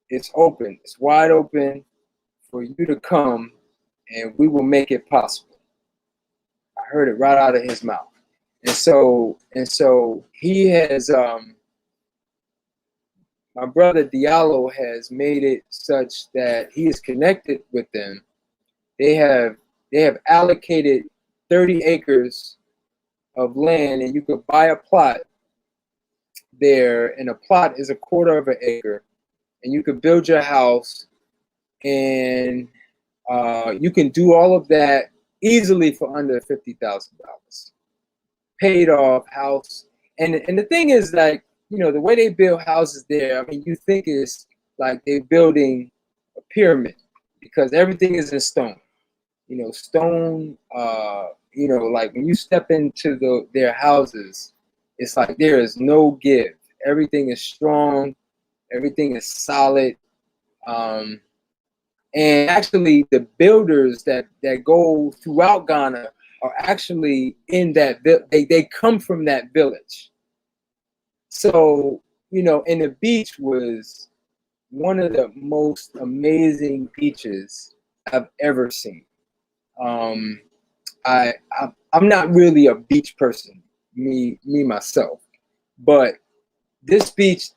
It's open, it's wide open for you to come, and we will make it possible. I heard it right out of his mouth. And so he has, my brother Diallo has made it such that he is connected with them. They have allocated 30 acres of land, and you could buy a plot there, and a plot is 1/4 of an acre, and you could build your house, and you can do all of that easily for under $50,000. Paid off house. And the thing is, like, you know, the way they build houses there, I mean, you think it's like they're building a pyramid, because everything is in stone. You know, stone, you know, like when you step into their houses, it's like there is no give. Everything is strong, everything is solid. And actually, the builders that go throughout Ghana are actually in that, they come from that village. So, you know, and the beach was one of the most amazing beaches I've ever seen. I'm not really a beach person, me myself, but this beach,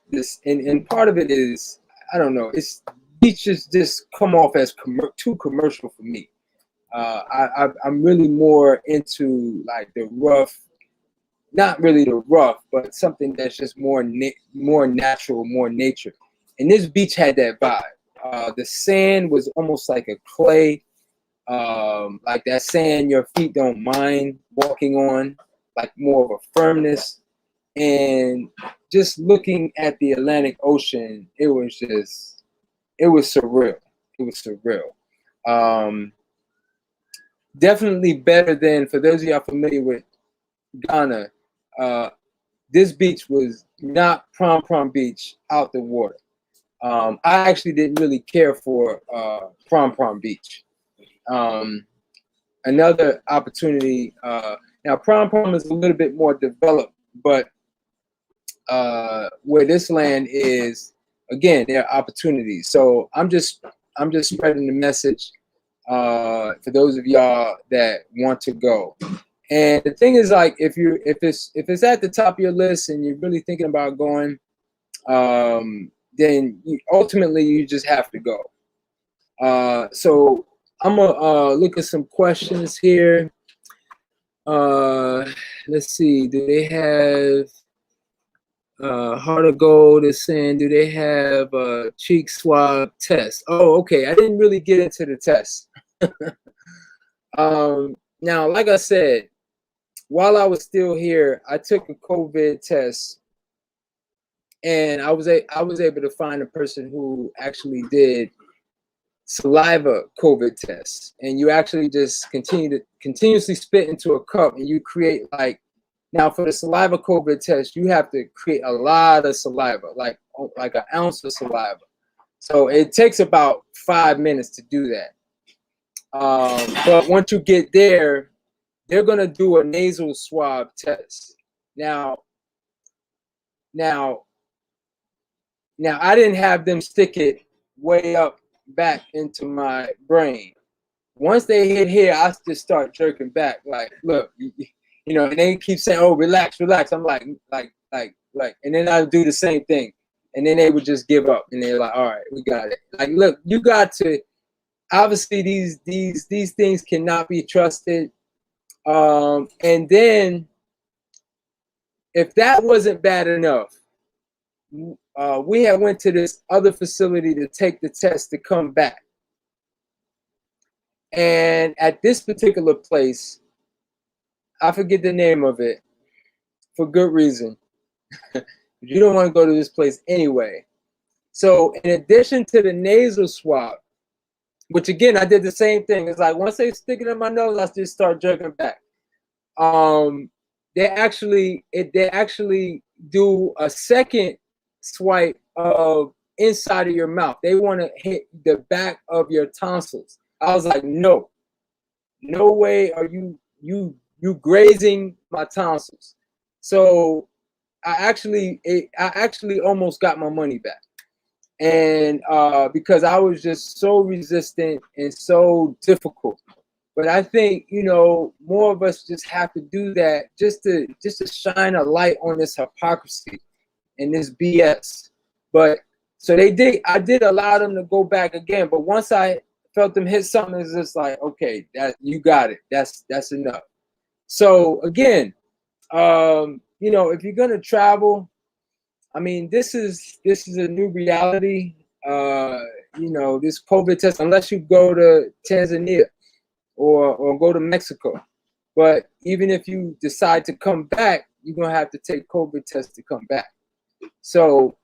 and part of it is, I don't know, it's beaches just come off as too commercial for me. I'm really more into like the rough, not really the rough, but something that's just more natural, more nature. And this beach had that vibe. The sand was almost like a clay, like that sand your feet don't mind walking on, like more of a firmness. And just looking at the Atlantic Ocean, it was surreal. It was surreal. Definitely better than, for those of y'all familiar with Ghana, this beach was not Prom Beach out the water. I actually didn't really care for Prom Beach. Another opportunity, now Prom is a little bit more developed, but where this land is, again, there are opportunities. So I'm just spreading the message for those of y'all that want to go. And the thing is, like, if it's at the top of your list and you're really thinking about going, then ultimately you just have to go. So I'm gonna look at some questions here. Let's see. Do they have Heart of Gold is saying, do they have a cheek swab test? Oh, okay. I didn't really get into the test. Now, like I said, while I was still here, I took a COVID test, and I was able to find a person who actually did saliva COVID tests, and you actually just continuously spit into a cup, and you create like, now for the saliva COVID test, you have to create a lot of saliva, like an ounce of saliva. So it takes about 5 minutes to do that. But once you get there, they're gonna do a nasal swab test. Now, now, now, I didn't have them stick it way up back into my brain. Once they hit here, I just start jerking back. Like, look, and they keep saying, "Oh, relax, relax." I'm like, and then I do the same thing, and then they would just give up, and they're like, "All right, we got it." Like, look, you got to, obviously these things cannot be trusted. And then if that wasn't bad enough, we had went to this other facility to take the test to come back. And at this particular place, I forget the name of it for good reason. You don't want to go to this place anyway. So in addition to the nasal swab, which again, I did the same thing. It's like once they stick it in my nose, I just start jerking back. They actually do a second swipe of inside of your mouth. They want to hit the back of your tonsils. I was like, no way are you grazing my tonsils. So I actually almost got my money back. And because I was just so resistant and so difficult. But I think, more of us just have to do that just to shine a light on this hypocrisy and this BS. But so I did allow them to go back again. But once I felt them hit something, it's just like, okay, that you got it. That's enough. So again, if you're gonna travel, I mean, this is a new reality. This COVID test, unless you go to Tanzania or go to Mexico. But even if you decide to come back, you're gonna have to take COVID test to come back. So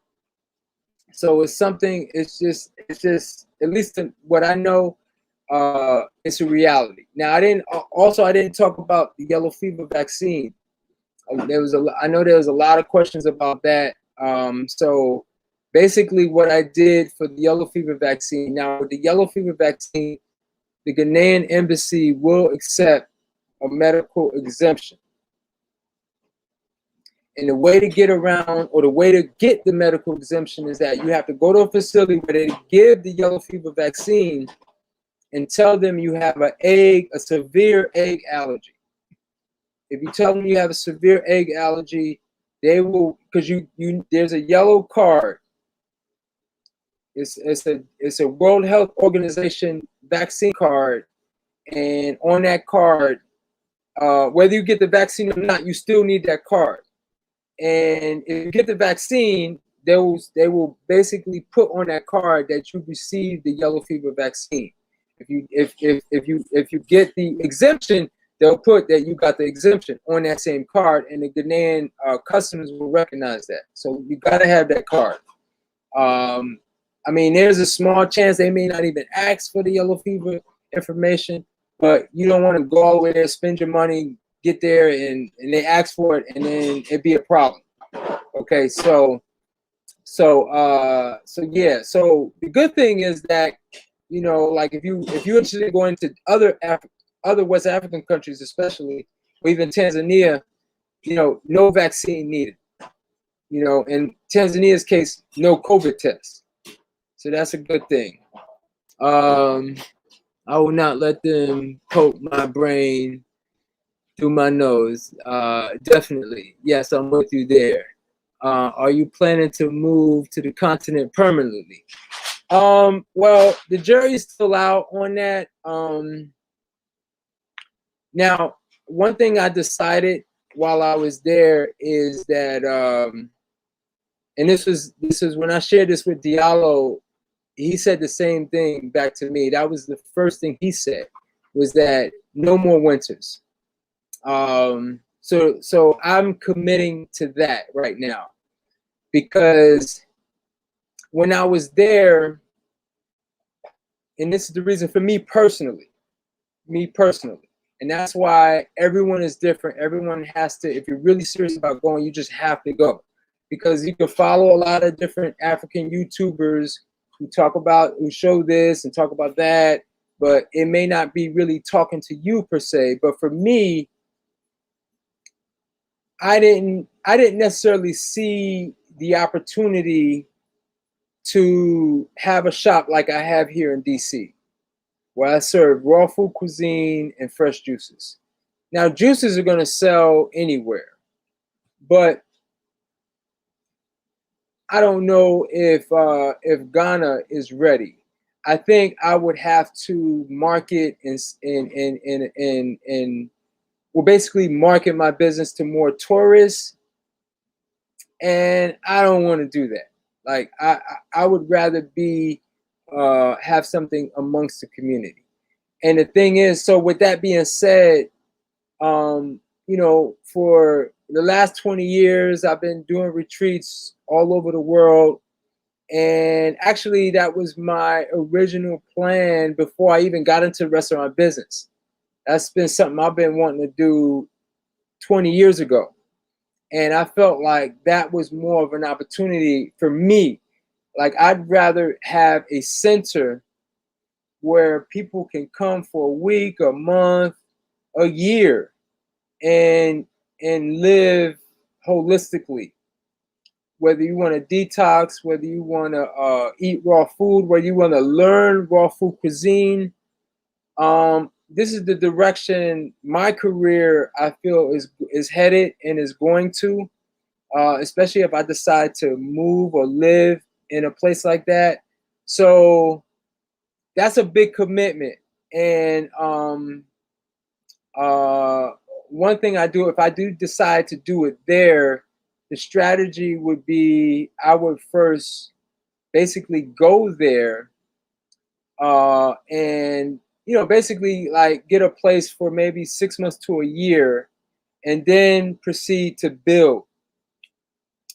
it's something. It's just at least what I know. It's a reality. Now I didn't talk about the yellow fever vaccine. I know there was a lot of questions about that. So basically, what I did for the yellow fever vaccine. Now with the yellow fever vaccine, the Ghanaian embassy will accept a medical exemption. And the way to get around, or the way to get the medical exemption, is that you have to go to a facility where they give the yellow fever vaccine and tell them you have a severe egg allergy. If you tell them you have a severe egg allergy, they will, because there's a yellow card. It's a World Health Organization vaccine card, and on that card, whether you get the vaccine or not, you still need that card. And if you get the vaccine, they will basically put on that card that you received the yellow fever vaccine. If you get the exemption, they'll put that you got the exemption on that same card, and the Ghanaian customs will recognize that. So you got to have that card. I mean, there's a small chance they may not even ask for the yellow fever information, but you don't want to go all the way there, spend your money, get there, and they ask for it, and then it'd be a problem. Okay, so yeah. So the good thing is that, like if you're interested in going to other West African countries, especially, or even Tanzania, no vaccine needed. In Tanzania's case, no COVID test. So that's a good thing. I will not let them poke my brain through my nose. Definitely. Yes, I'm with you there. Are you planning to move to the continent permanently? Well, the jury's still out on that. Now, one thing I decided while I was there is that, and this is when I shared this with Diallo, he said the same thing back to me. That was the first thing he said, was that no more winters. So I'm committing to that right now, because when I was there, and this is the reason for me personally, and that's why everyone is different. Everyone has to, if you're really serious about going, you just have to go, because you can follow a lot of different African YouTubers who show this and talk about that, but it may not be really talking to you per se. But for me, I didn't necessarily see the opportunity to have a shop like I have here in DC, where I serve raw food cuisine and fresh juices. Now, juices are going to sell anywhere, but I don't know if Ghana is ready. I think I would have to market and well, basically market my business to more tourists, and I don't want to do that. Like I would rather be have something amongst the community. And the thing is, so with that being said, for the last 20 years, I've been doing retreats all over the world. And actually, that was my original plan before I even got into restaurant business. That's been something I've been wanting to do 20 years ago. And I felt like that was more of an opportunity for me. Like, I'd rather have a center where people can come for a week, a month, a year, and live holistically. Whether you want to detox, whether you want to eat raw food, whether you want to learn raw food cuisine, this is the direction my career, I feel, is headed and is going to. Especially if I decide to move or live in a place like that. So that's a big commitment. And uh, one thing I do, if I do decide to do it there, the strategy would be I would first basically go there and basically like get a place for maybe 6 months to a year, and then proceed to build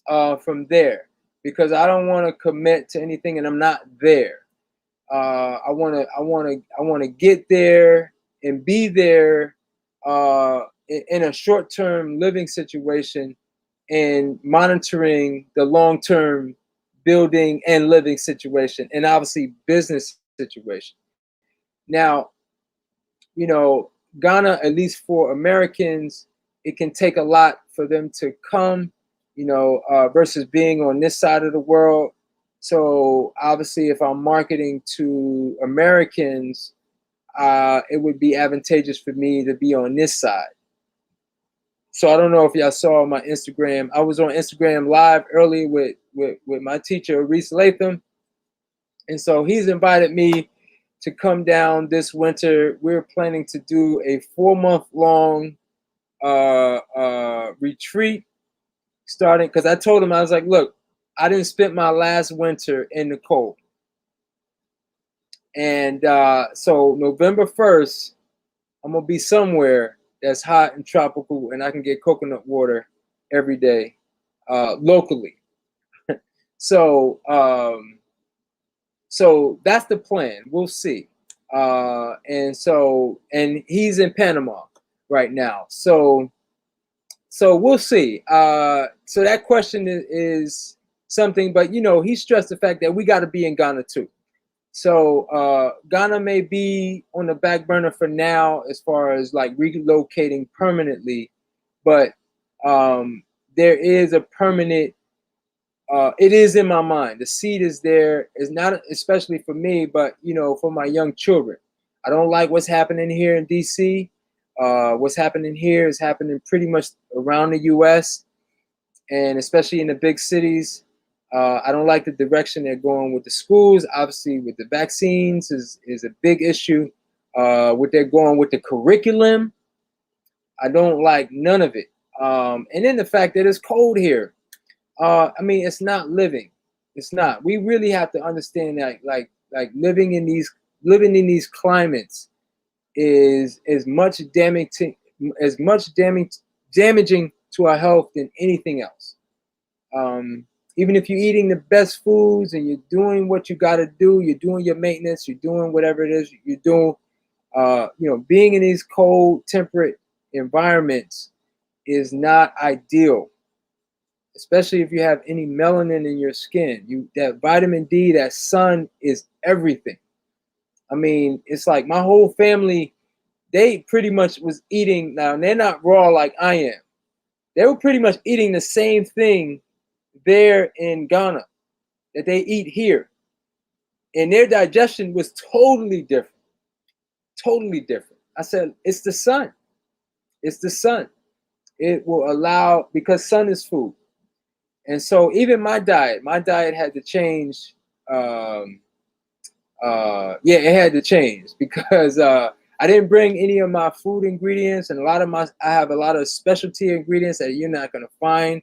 from there, because I don't want to commit to anything and I'm not there. I want to get there and be there in a short-term living situation, and monitoring the long-term building and living situation, and obviously business situation. Now, Ghana, at least for Americans, it can take a lot for them to come, versus being on this side of the world. So obviously, if I'm marketing to Americans, it would be advantageous for me to be on this side. So I don't know if y'all saw my Instagram. I was on Instagram live early with my teacher, Reese Latham. And so he's invited me to come down this winter. We're planning to do a 4-month long retreat, starting, because I told him, I was like, look, I didn't spend my last winter in the cold. And so November 1st, I'm going to be somewhere that's hot and tropical, and I can get coconut water every day locally. So so that's the plan. We'll see. And he's in Panama right now. So we'll see. So that question is something, but he stressed the fact that we got to be in Ghana too. So Ghana may be on the back burner for now as far as like relocating permanently, but there is a permanent. It is in my mind. The seed is there. It's not especially for me, but for my young children. I don't like what's happening here in DC. What's happening here is happening pretty much around the U.S. and especially in the big cities. I don't like the direction they're going with the schools. Obviously, with the vaccines is a big issue. What they're going with the curriculum, I don't like none of it. And then the fact that it's cold here. I mean, it's not living. It's not. We really have to understand that, like living in these climates is as much damage damaging to our health than anything else. Even if you're eating the best foods and you're doing what you got to do, you're doing your maintenance, you're doing whatever it is you're doing, being in these cold, temperate environments is not ideal, especially if you have any melanin in your skin. That vitamin D, that sun is everything. I mean, it's like my whole family, they pretty much was eating. Now, they're not raw like I am. They were pretty much eating the same thing there in Ghana that they eat here. And their digestion was totally different. Totally different. I said, it's the sun. It's the sun. It will allow, because sun is food. And so even my diet had to change. It had to change because I didn't bring any of my food ingredients, and I have a lot of specialty ingredients that you're not going to find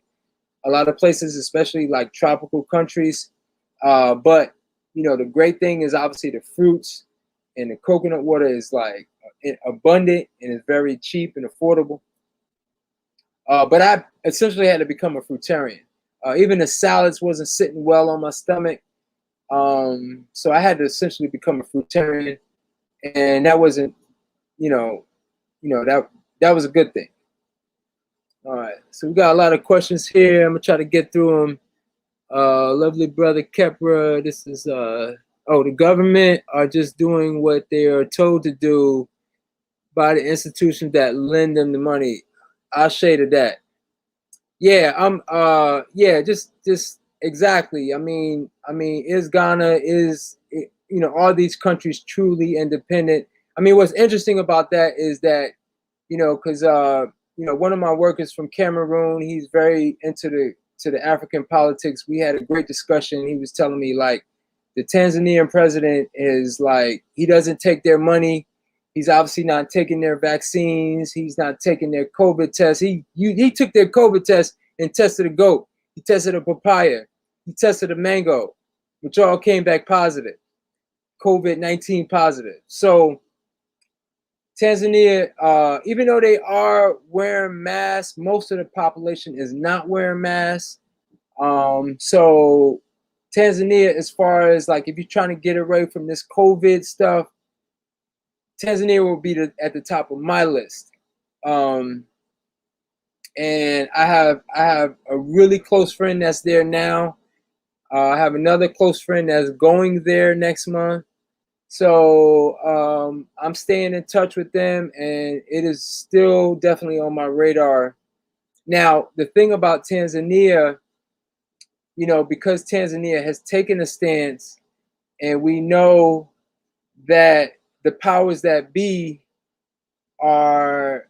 a lot of places, especially like tropical countries. But the great thing is obviously the fruits, and the coconut water is like abundant and it's very cheap and affordable. But I essentially had to become a fruitarian. Even the salads wasn't sitting well on my stomach. So I had to essentially become a fruitarian, and that wasn't, that was a good thing. All right, so we got a lot of questions here. I'm gonna try to get through them. Lovely brother Kepra, this is the government are just doing what they are told to do by the institutions that lend them the money. I'll say to that. Yeah, just exactly. I mean, is Ghana, all these countries truly independent? I mean, what's interesting about that is that, because one of my workers from Cameroon, he's very into the African politics. We had a great discussion. He was telling me like the Tanzanian president is like, he doesn't take their money. He's obviously not taking their vaccines. He's not taking their COVID tests. He took their COVID test and tested a goat. He tested a papaya. He tested a mango, which all came back positive, COVID-19 positive. So Tanzania, even though they are wearing masks, most of the population is not wearing masks. So Tanzania, as far as like if you're trying to get away from this COVID stuff, Tanzania will be at the top of my list. And I have a really close friend that's there now. I have another close friend that's going there next month. So I'm staying in touch with them, and it is still definitely on my radar. Now, the thing about Tanzania, because Tanzania has taken a stance, and we know that the powers that be are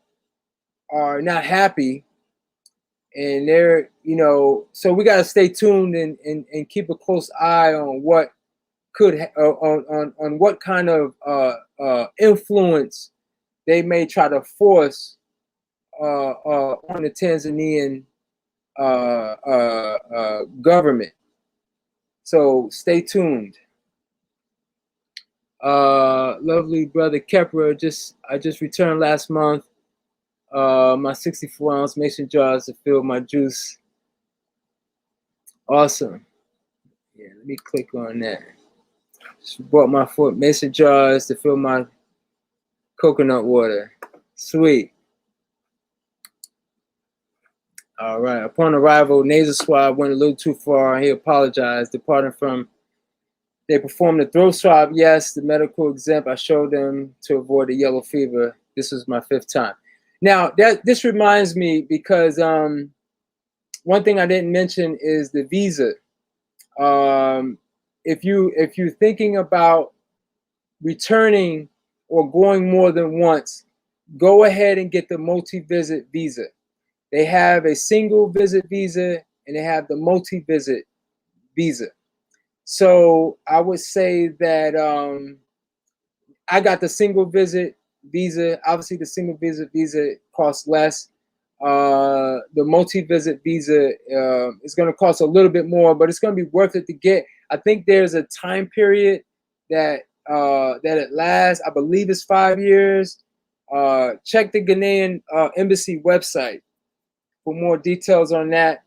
not happy, and they're so we got to stay tuned and keep a close eye on what could on what kind of influence they may try to force on the Tanzanian government. So stay tuned. Lovely brother Kepra, I just returned last month. My 64-ounce mason jars to fill my juice. Awesome. Yeah, let me click on that. Just bought my mason jars to fill my coconut water. Sweet. All right. Upon arrival, nasal swab went a little too far. He apologized. Departing from, they performed the throat swab. Yes, the medical exempt. I showed them to avoid the yellow fever. This was my 5th time. Now, this reminds me because one thing I didn't mention is the visa. If you're thinking about returning or going more than once, go ahead and get the multi-visit visa. They have a single visit visa and they have the multi-visit visa. So I would say that I got the single visit visa. Obviously, the single visit visa costs less. The multi-visit visa is going to cost a little bit more, but it's going to be worth it to get. I think there's a time period that it lasts. I believe it's 5 years. Check the Ghanaian embassy website. for more details on that.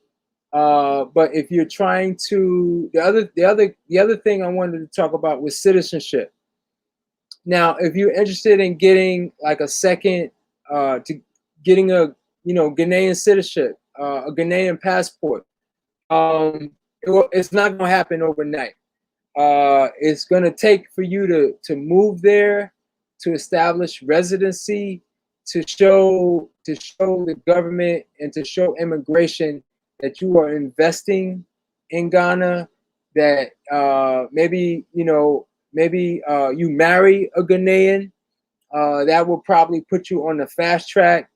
But if you're trying to, the other thing I wanted to talk about was citizenship. Now, if you're interested in getting like a second, to getting a Ghanaian citizenship, a Ghanaian passport, it's not going to happen overnight. It's going to take for you to move there, to establish residency, to show the government and to show immigration that you are investing in Ghana, that maybe you marry a Ghanaian, that will probably put you on the fast track.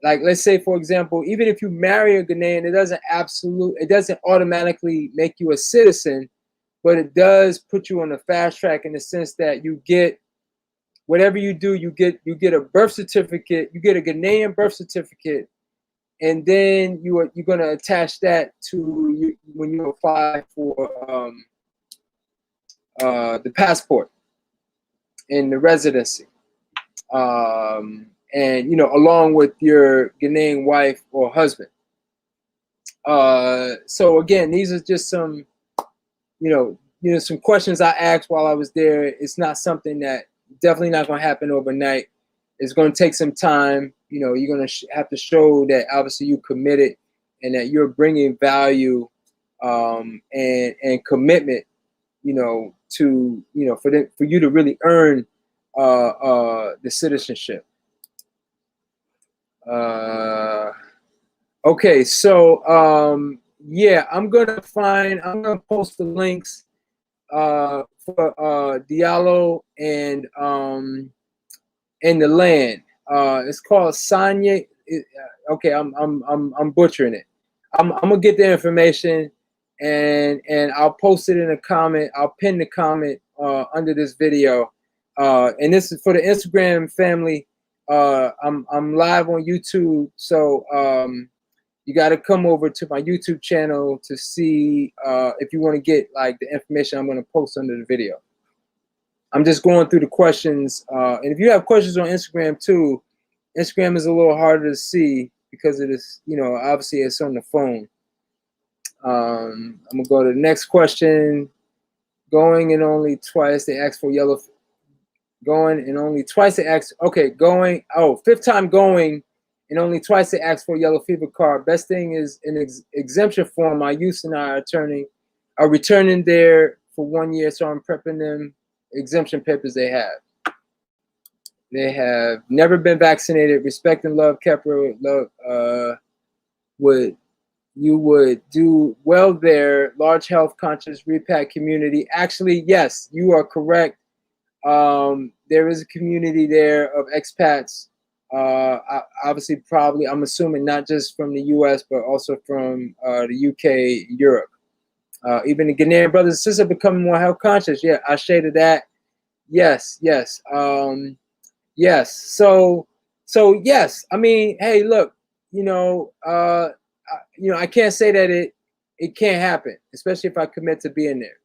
Like, let's say, for example, even if you marry a Ghanaian, it doesn't automatically make you a citizen, but it does put you on the fast track in the sense that you get whatever you do, you get a birth certificate, you get a Ghanaian birth certificate, and then you're going to attach that to you when you apply for the passport and the residency, and along with your Ghanaian wife or husband. So again, these are just some some questions I asked while I was there. It's not something that definitely not going to happen overnight. It's going to take some time. You're going to have to show that obviously you committed and that you're bringing value and commitment, to for you to really earn the citizenship. Okay, so yeah, I'm gonna post the links for Diallo and the land. It's called Sanye. Okay, I'm butchering it. I'm gonna get the information and I'll post it in a comment. I'll pin the comment under this video. And this is for the Instagram family. I'm live on YouTube, so you got to come over to my YouTube channel to see if you want to get like the information I'm going to post under the video. I'm just going through the questions, and if you have questions on Instagram too, Instagram is a little harder to see because it is, obviously it's on the phone. I'm gonna go to the next question. Going and only twice they asked for yellow. Going and only twice they asked. Okay, going. Oh, fifth time going, and only twice they asked for a yellow fever card. Best thing is an exemption form. My youth and I are returning there for 1 year, so I'm prepping them exemption papers they have. They have never been vaccinated. Respect and love, Kepler. Love. You would do well there. Large health conscious repat community. Actually, yes, you are correct. There is a community there of expats. Obviously, probably, I'm assuming not just from the U.S., but also from the U.K., Europe. Even the Ghanaian brothers and sisters are becoming more health conscious. Yeah, I shaded that. Yes. Yes. So yes. I mean, hey, look, I can't say that it can't happen, especially if I commit to being there.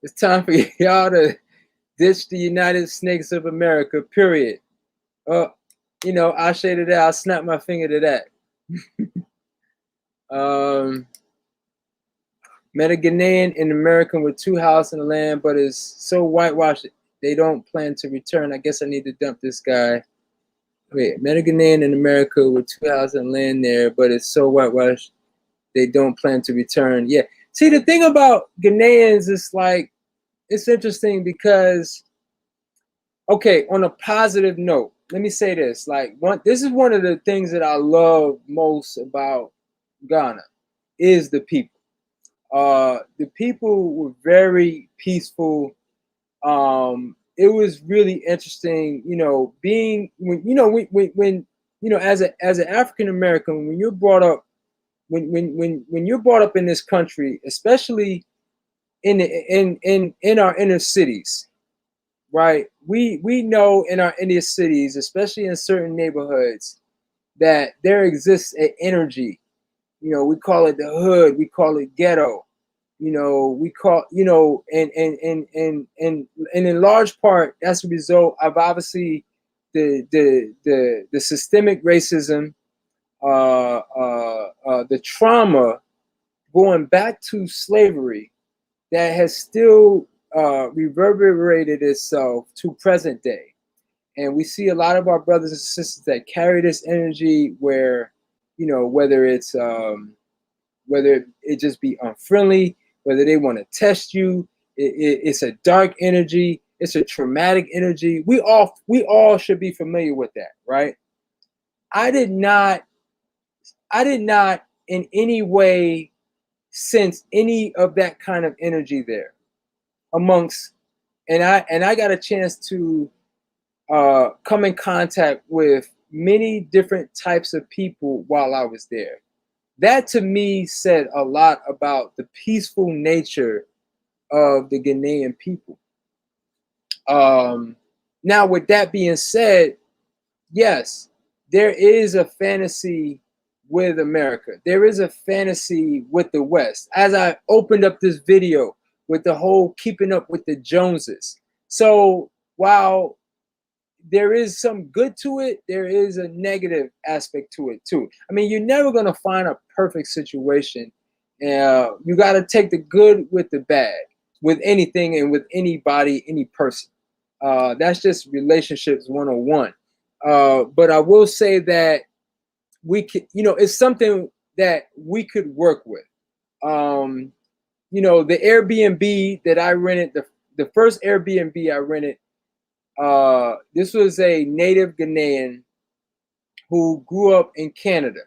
It's time for y'all to ditch the United Snakes of America, period. I shaded that. I'll snap my finger to that. Met a Ghanaian and American with 2 houses and land, but is so whitewashed they don't plan to return. I guess I need to dump this guy. Wait, met a Ghanaian in America with 2 houses and land there, but it's so whitewashed they don't plan to return. Yeah. See, the thing about Ghanaians is like, it's interesting because, okay, on a positive note, let me say this. Like, this is one of the things that I love most about Ghana is the people. The people were very peaceful. It was really interesting, being when as an African American, when you're brought up, when you're brought up in this country, especially in our inner cities, right? We know in our inner cities, especially in certain neighborhoods, that there exists an energy. We call it the hood, we call it ghetto. We call, and in large part, that's a result of obviously the systemic racism, the trauma going back to slavery that has still reverberated itself to present day. And we see a lot of our brothers and sisters that carry this energy where, whether it just be unfriendly, whether they want to test you, it's a dark energy, it's a traumatic energy. We all should be familiar with that, right? I did not in any way sense any of that kind of energy there amongst, and I got a chance to come in contact with many different types of people while I was there. That to me said a lot about the peaceful nature of the Ghanaian people. Now, with that being said, yes, there is a fantasy with America. There is a fantasy with the West. As I opened up this video with the whole keeping up with the Joneses. So while there is some good to it, there is a negative aspect to it too. I mean, you're never going to find a perfect situation. You got to take the good with the bad, with anything and with anybody, any person. That's just relationships 101. But I will say that we could, it's something that we could work with. The Airbnb that I rented, the first Airbnb I rented, this was a native Ghanaian who grew up in Canada.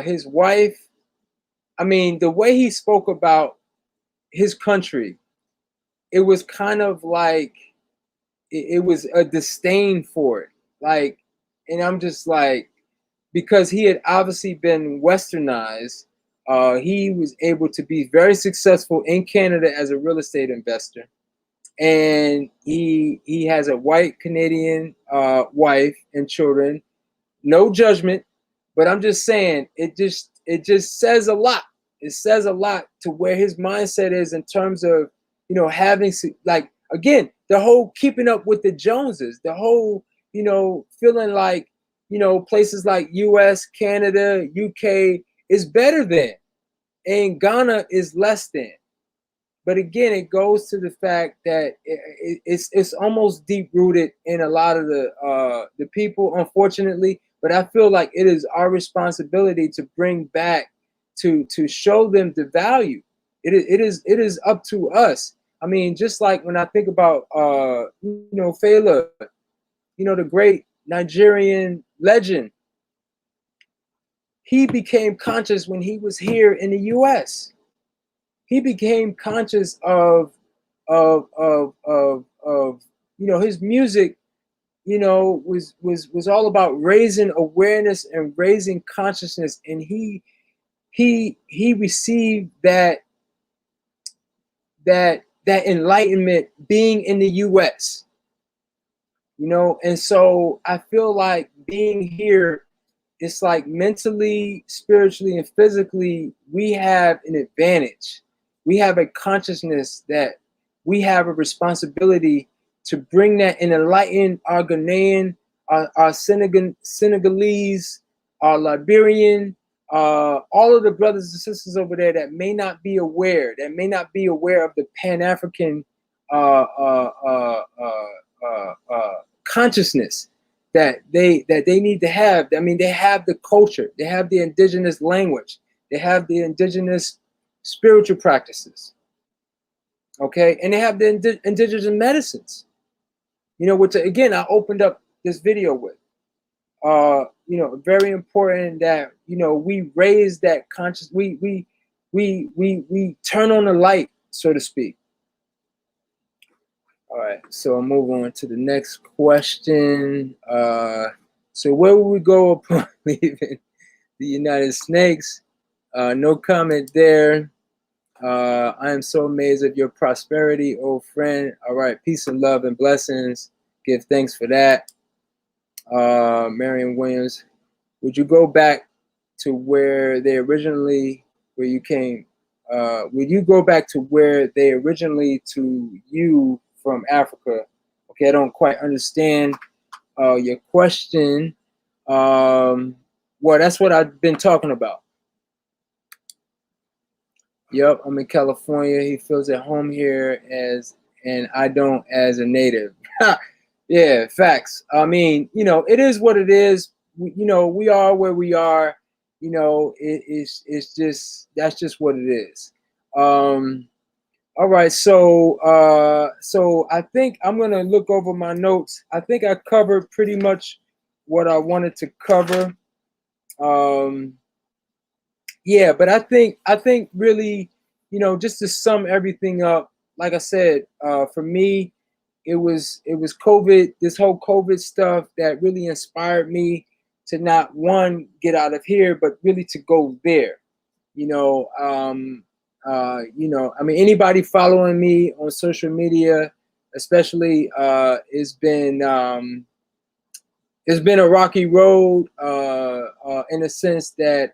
His wife, I mean, the way he spoke about his country, it was kind of like it was a disdain for it. Like, and I'm just like, because he had obviously been westernized, he was able to be very successful in Canada as a real estate investor. And he has a white Canadian wife and children. No judgment, but I'm just saying it just says a lot. It says a lot to where his mindset is in terms of having, like, again, the whole keeping up with the Joneses, the whole feeling like places like US, Canada, UK is better than, and Ghana is less than. But again, it goes to the fact that it's almost deep rooted in a lot of the people, unfortunately. But I feel like it is our responsibility to bring back to show them the value. It is up to us. I mean, just like when I think about Fela, the great Nigerian legend, he became conscious when he was here in the U.S. He became conscious of his music, was all about raising awareness and raising consciousness, and he received that enlightenment being in the U.S. And so I feel like being here, it's like mentally, spiritually, and physically, we have an advantage. We have a consciousness that we have a responsibility to bring that and enlighten our Ghanaian, our Senegalese, our Liberian, all of the brothers and sisters over there that may not be aware, of the Pan-African consciousness that they need to have. I mean, they have the culture, they have the indigenous language, they have the indigenous spiritual practices, okay, and they have the indigenous medicines, which again I opened up this video with. Very important that we raise that conscious, we turn on the light, so to speak. All right, so I'll move on to the next question. So where will we go upon leaving the United Snakes? No comment there. I am so amazed at your prosperity, old friend. All right, peace and love and blessings. Give thanks for that. Marion Williams, would you go back to where you came? Would you go back to where they originally to you from Africa? Okay, I don't quite understand your question. Well, that's what I've been talking about. Yep, I'm in California. He feels at home here and I don't as a native. Yeah, facts. I mean, it is what it is. We are where we are. It's just that's just what it is. All right, so I think I'm gonna look over my notes. I think I covered pretty much what I wanted to cover. Um, yeah, but I think really, just to sum everything up, like I said, for me, it was COVID, this whole COVID stuff that really inspired me to not one get out of here, but really to go there. I mean, anybody following me on social media, especially, it's been a rocky road, in a sense that,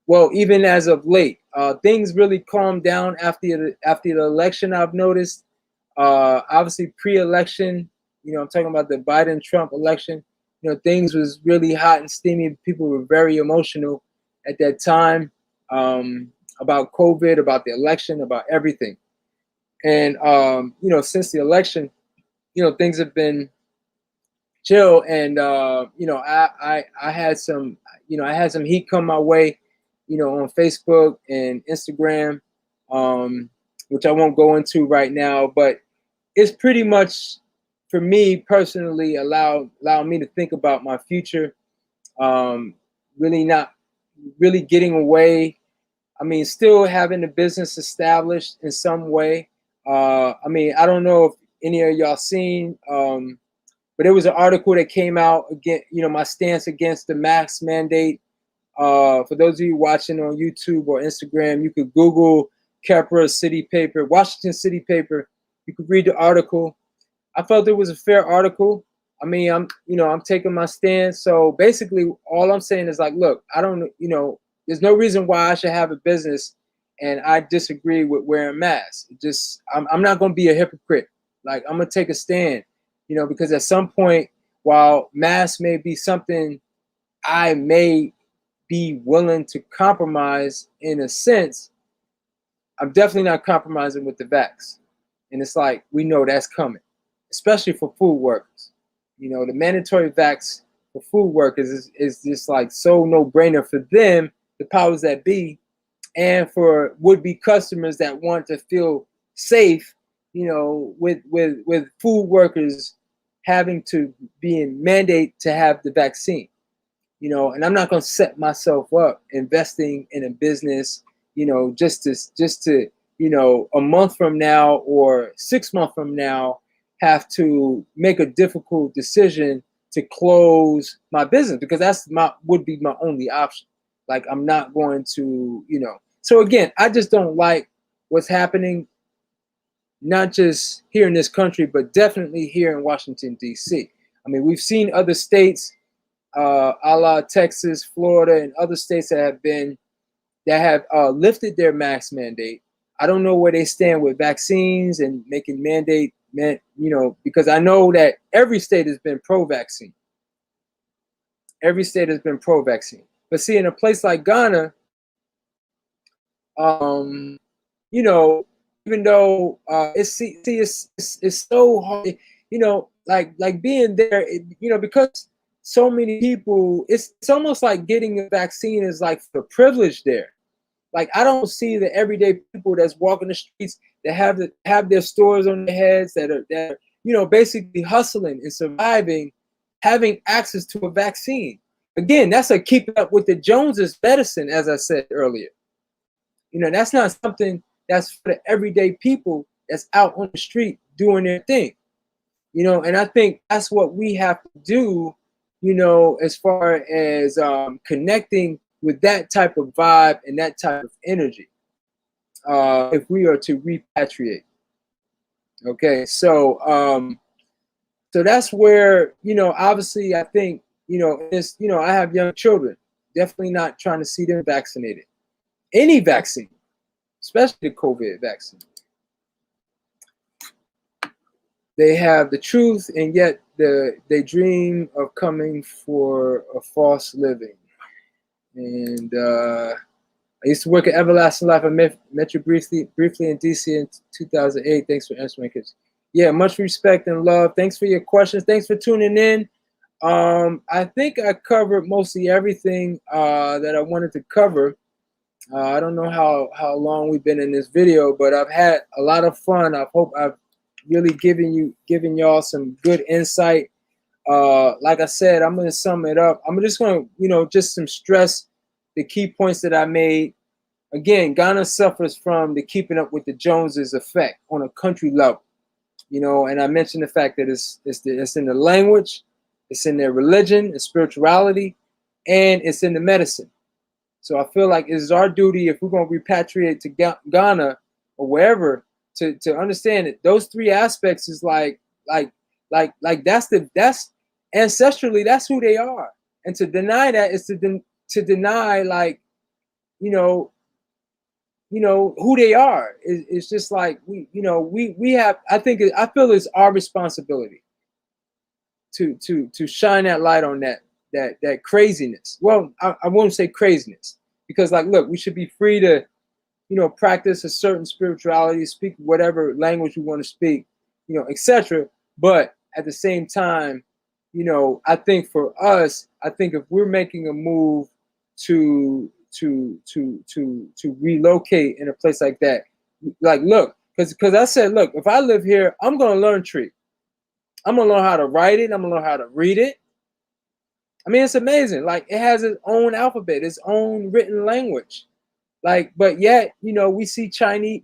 well, even as of late, things really calmed down after the election. I've noticed, obviously pre-election, I'm talking about the Biden-Trump election. Things was really hot and steamy. People were very emotional at that time, about COVID, about the election, about everything. And since the election, things have been chill. And I had some, heat come my way, on Facebook and Instagram, which I won't go into right now, but it's pretty much, for me personally, allow me to think about my future. um, really not really getting away. I mean, still having the business established in some way. I mean, I don't know if any of y'all seen, but there was an article that came out again, my stance against the mask mandate. For those of you watching on YouTube or Instagram, you could Google Kepra City Paper, Washington City Paper. You could read the article. I felt it was a fair article. I mean, I'm taking my stance. So basically, all I'm saying is like, look, I don't, there's no reason why I should have a business, and I disagree with wearing masks. I'm not going to be a hypocrite. Like, I'm gonna take a stand, because at some point, while masks may be something I may be willing to compromise in a sense, I'm definitely not compromising with the vax. And it's like, we know that's coming, especially for food workers. The mandatory vax for food workers is just like so no brainer for them, the powers that be, and for would be customers that want to feel safe, with food workers having to be in mandate to have the vaccine. And I'm not going to set myself up investing in a business, just to, a month from now or 6 months from now, have to make a difficult decision to close my business, because would be my only option. Like, I'm not going to, so again, I just don't like what's happening, not just here in this country, but definitely here in Washington, D.C. I mean, we've seen other states, a la Texas, Florida, and other states that have lifted their mask mandate. I don't know where they stand with vaccines and making mandate, because I know that every state has been pro-vaccine. Every state has been pro-vaccine. But see, in a place like Ghana, you know, even though it's so hard, like being there, because so many people, it's almost like getting a vaccine is like the privilege there. Like, I don't see the everyday people that's walking the streets that have their stores on their heads, that are basically hustling and surviving, having access to a vaccine. Again, that's a keeping up with the Joneses medicine, as I said earlier. That's not something that's for the everyday people that's out on the street doing their thing. And I think that's what we have to do, as far as connecting with that type of vibe and that type of energy, if we are to repatriate. Okay, so that's where, obviously, I think, I have young children, definitely not trying to see them vaccinated. Any vaccine, especially the COVID vaccine. they have the truth, and yet they dream of coming for a false living. And I used to work at Everlasting Life. I met you briefly in DC in 2008. Thanks for answering, kids. Yeah, much respect and love. Thanks for your questions. Thanks for tuning in. I think I covered mostly everything that I wanted to cover. I don't know how long we've been in this video, but I've had a lot of fun. I hope I've really given y'all some good insight. Like I said, I'm gonna sum it up. I'm just gonna, just some stress the key points that I made. Again, Ghana suffers from the keeping up with the Joneses effect on a country level. And I mentioned the fact that it's in the language, it's in their religion and spirituality, and it's in the medicine. So I feel like it's our duty, if we're going to repatriate to Ghana or wherever, to understand that those three aspects is like that's ancestrally, that's who they are. And to deny that is to deny, like, who they are. It's just like we have. I feel it's our responsibility to shine that light on that craziness. Well, I won't say craziness, because, like, look, we should be free to practice a certain spirituality, speak whatever language we want to speak, etc. But at the same time, I think for us, if we're making a move to relocate in a place like that, like, look, because I said, look, if I live here, I'm gonna learn Tree. I'm gonna learn how to write it. I'm gonna learn how to read it. I mean, it's amazing. Like, it has its own alphabet, its own written language. Like, but yet, we see Chinese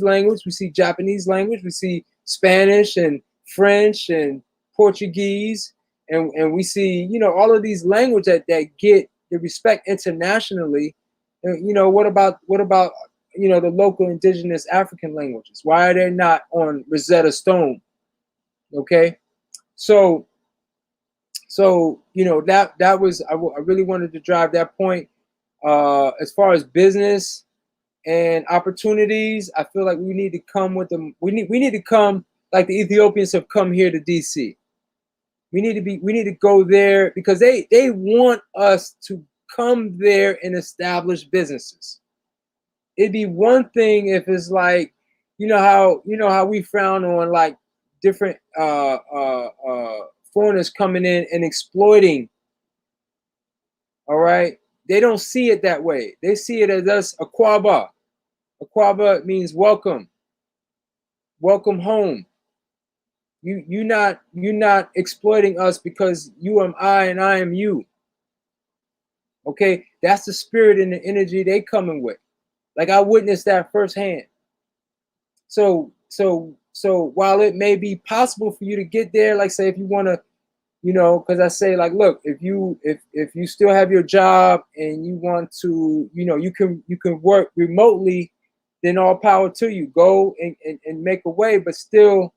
language, we see Japanese language, we see Spanish and French and Portuguese, and we see, all of these languages that get the respect internationally. And, what about the local indigenous African languages? Why are they not on Rosetta Stone? Okay, so that was, I really wanted to drive that point. As far as business and opportunities, I feel like we need to come with them. We need to come like the Ethiopians have come here to DC. We need to go there because they want us to come there and establish businesses. It'd be one thing if it's like, how we frown on, like, different foreigners coming in and exploiting. All right. They don't see it that way. They see it as us, Akwaba. Akwaba means welcome. Welcome home. You're not exploiting us because you am I and I am you. Okay, that's the spirit and the energy they coming with. Like, I witnessed that firsthand. So while it may be possible for you to get there, like, say, if you want to, because I say, like, look, if you still have your job and you want to, you can work remotely, then all power to you. Go and make a way, but still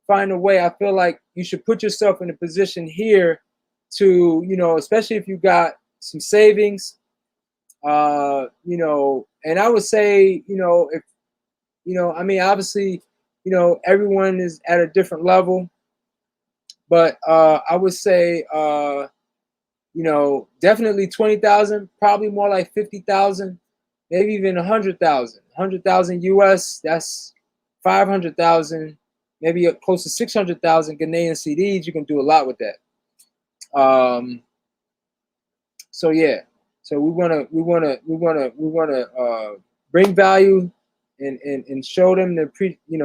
find a way. I feel like you should put yourself in a position here to, especially if you got some savings, and I would say, if, I mean, obviously, everyone is at a different level, but I would say, definitely 20,000, probably more like 50,000, maybe even 100,000. 100,000 US, that's 500,000, maybe close to 600,000 Ghanaian CDs. You can do a lot with that. So yeah, so we wanna bring value and show them to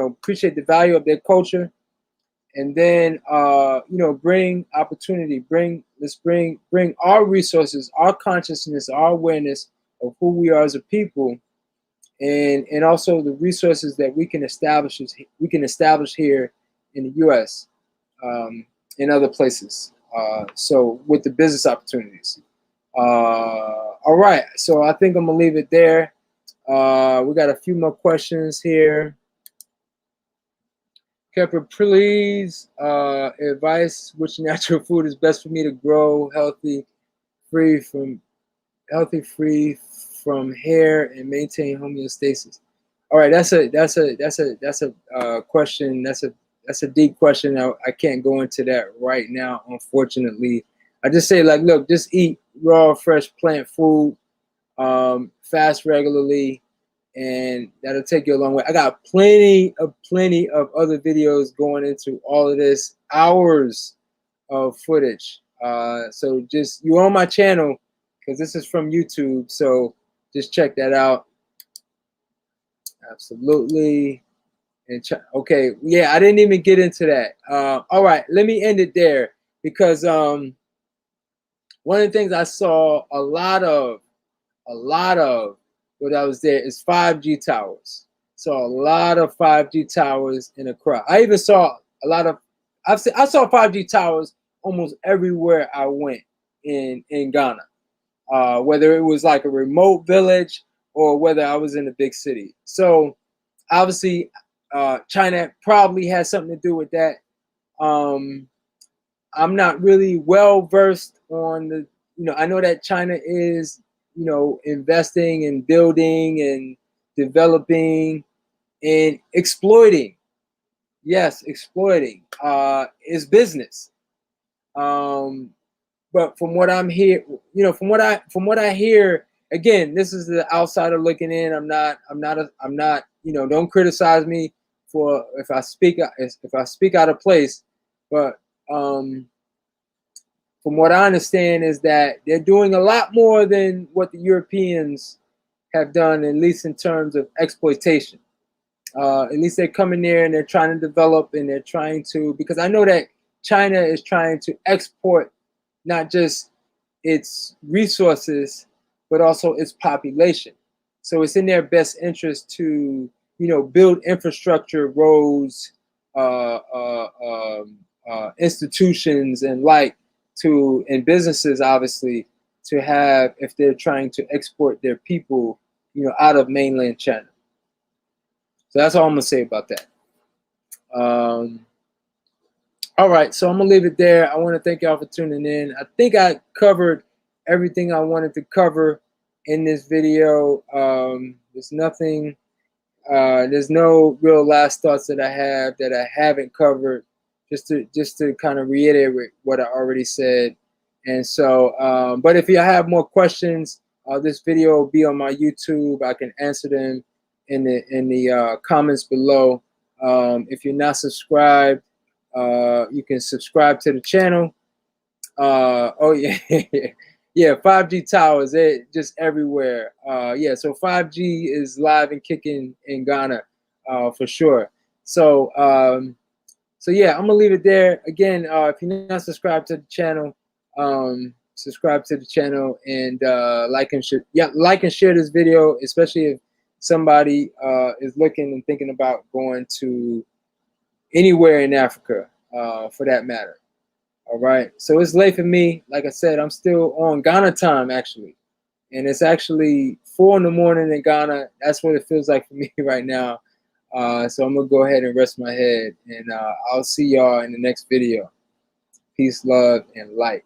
appreciate the value of their culture, and then bring opportunity, let's bring our resources, our consciousness, our awareness of who we are as a people, and also the resources that we can establish here in the U.S. In other places. So with the business opportunities. All right, so I think I'm gonna leave it there. We got a few more questions here. Kepler, please, advice which natural food is best for me to grow healthy, free from hair, and maintain homeostasis. All right, that's a question. That's that's a deep question. I can't go into that right now, unfortunately. I just say, like, look, just eat raw, fresh plant food, fast regularly, and that'll take you a long way. I got plenty of other videos going into all of this, hours of footage. So just, you on my channel, because this is from YouTube, so just check that out. Absolutely. And okay, yeah, I didn't even get into that. All right, let me end it there, because one of the things I saw a lot of when I was there is 5G towers. Saw a lot of 5G towers in a crowd. I even saw a lot of, I saw 5G towers almost everywhere I went in Ghana. Whether it was like a remote village or whether I was in a big city. So obviously, China probably has something to do with that. I'm not really well versed on the, I know that China is, investing and building and developing and exploiting. Yes, exploiting is business. But from what I'm here, from what I hear, again, this is the outsider looking in. I'm not, don't criticize me for if I speak out of place. But from what I understand is that they're doing a lot more than what the Europeans have done, at least in terms of exploitation. At least they're coming there and they're trying to develop, and they're trying to, because I know that China is trying to export not just its resources, but also its population. So it's in their best interest to, build infrastructure, roads, institutions, and and businesses, obviously, to have, if they're trying to export their people, out of mainland China. So that's all I'm gonna say about that. All right, so I'm gonna leave it there. I want to thank y'all for tuning in. I think I covered everything I wanted to cover in this video. There's nothing, there's no real last thoughts that I have that I haven't covered. Just to kind of reiterate what I already said. And so, but if you have more questions, this video will be on my YouTube. I can answer them in the comments below. If you're not subscribed, you can subscribe to the channel. Oh yeah, yeah, 5G towers, they're just everywhere. Yeah, so 5G is live and kicking in Ghana, for sure. So so yeah, I'm gonna leave it there. Again, if you're not subscribed to the channel, subscribe to the channel, and like and share this video, especially if somebody is looking and thinking about going to anywhere in Africa, for that matter. All right, so it's late for me. Like I said, I'm still on Ghana time, actually, and it's actually 4 in the morning in Ghana. That's what it feels like for me right now. So I'm gonna go ahead and rest my head, and I'll see y'all in the next video. Peace, love, and light.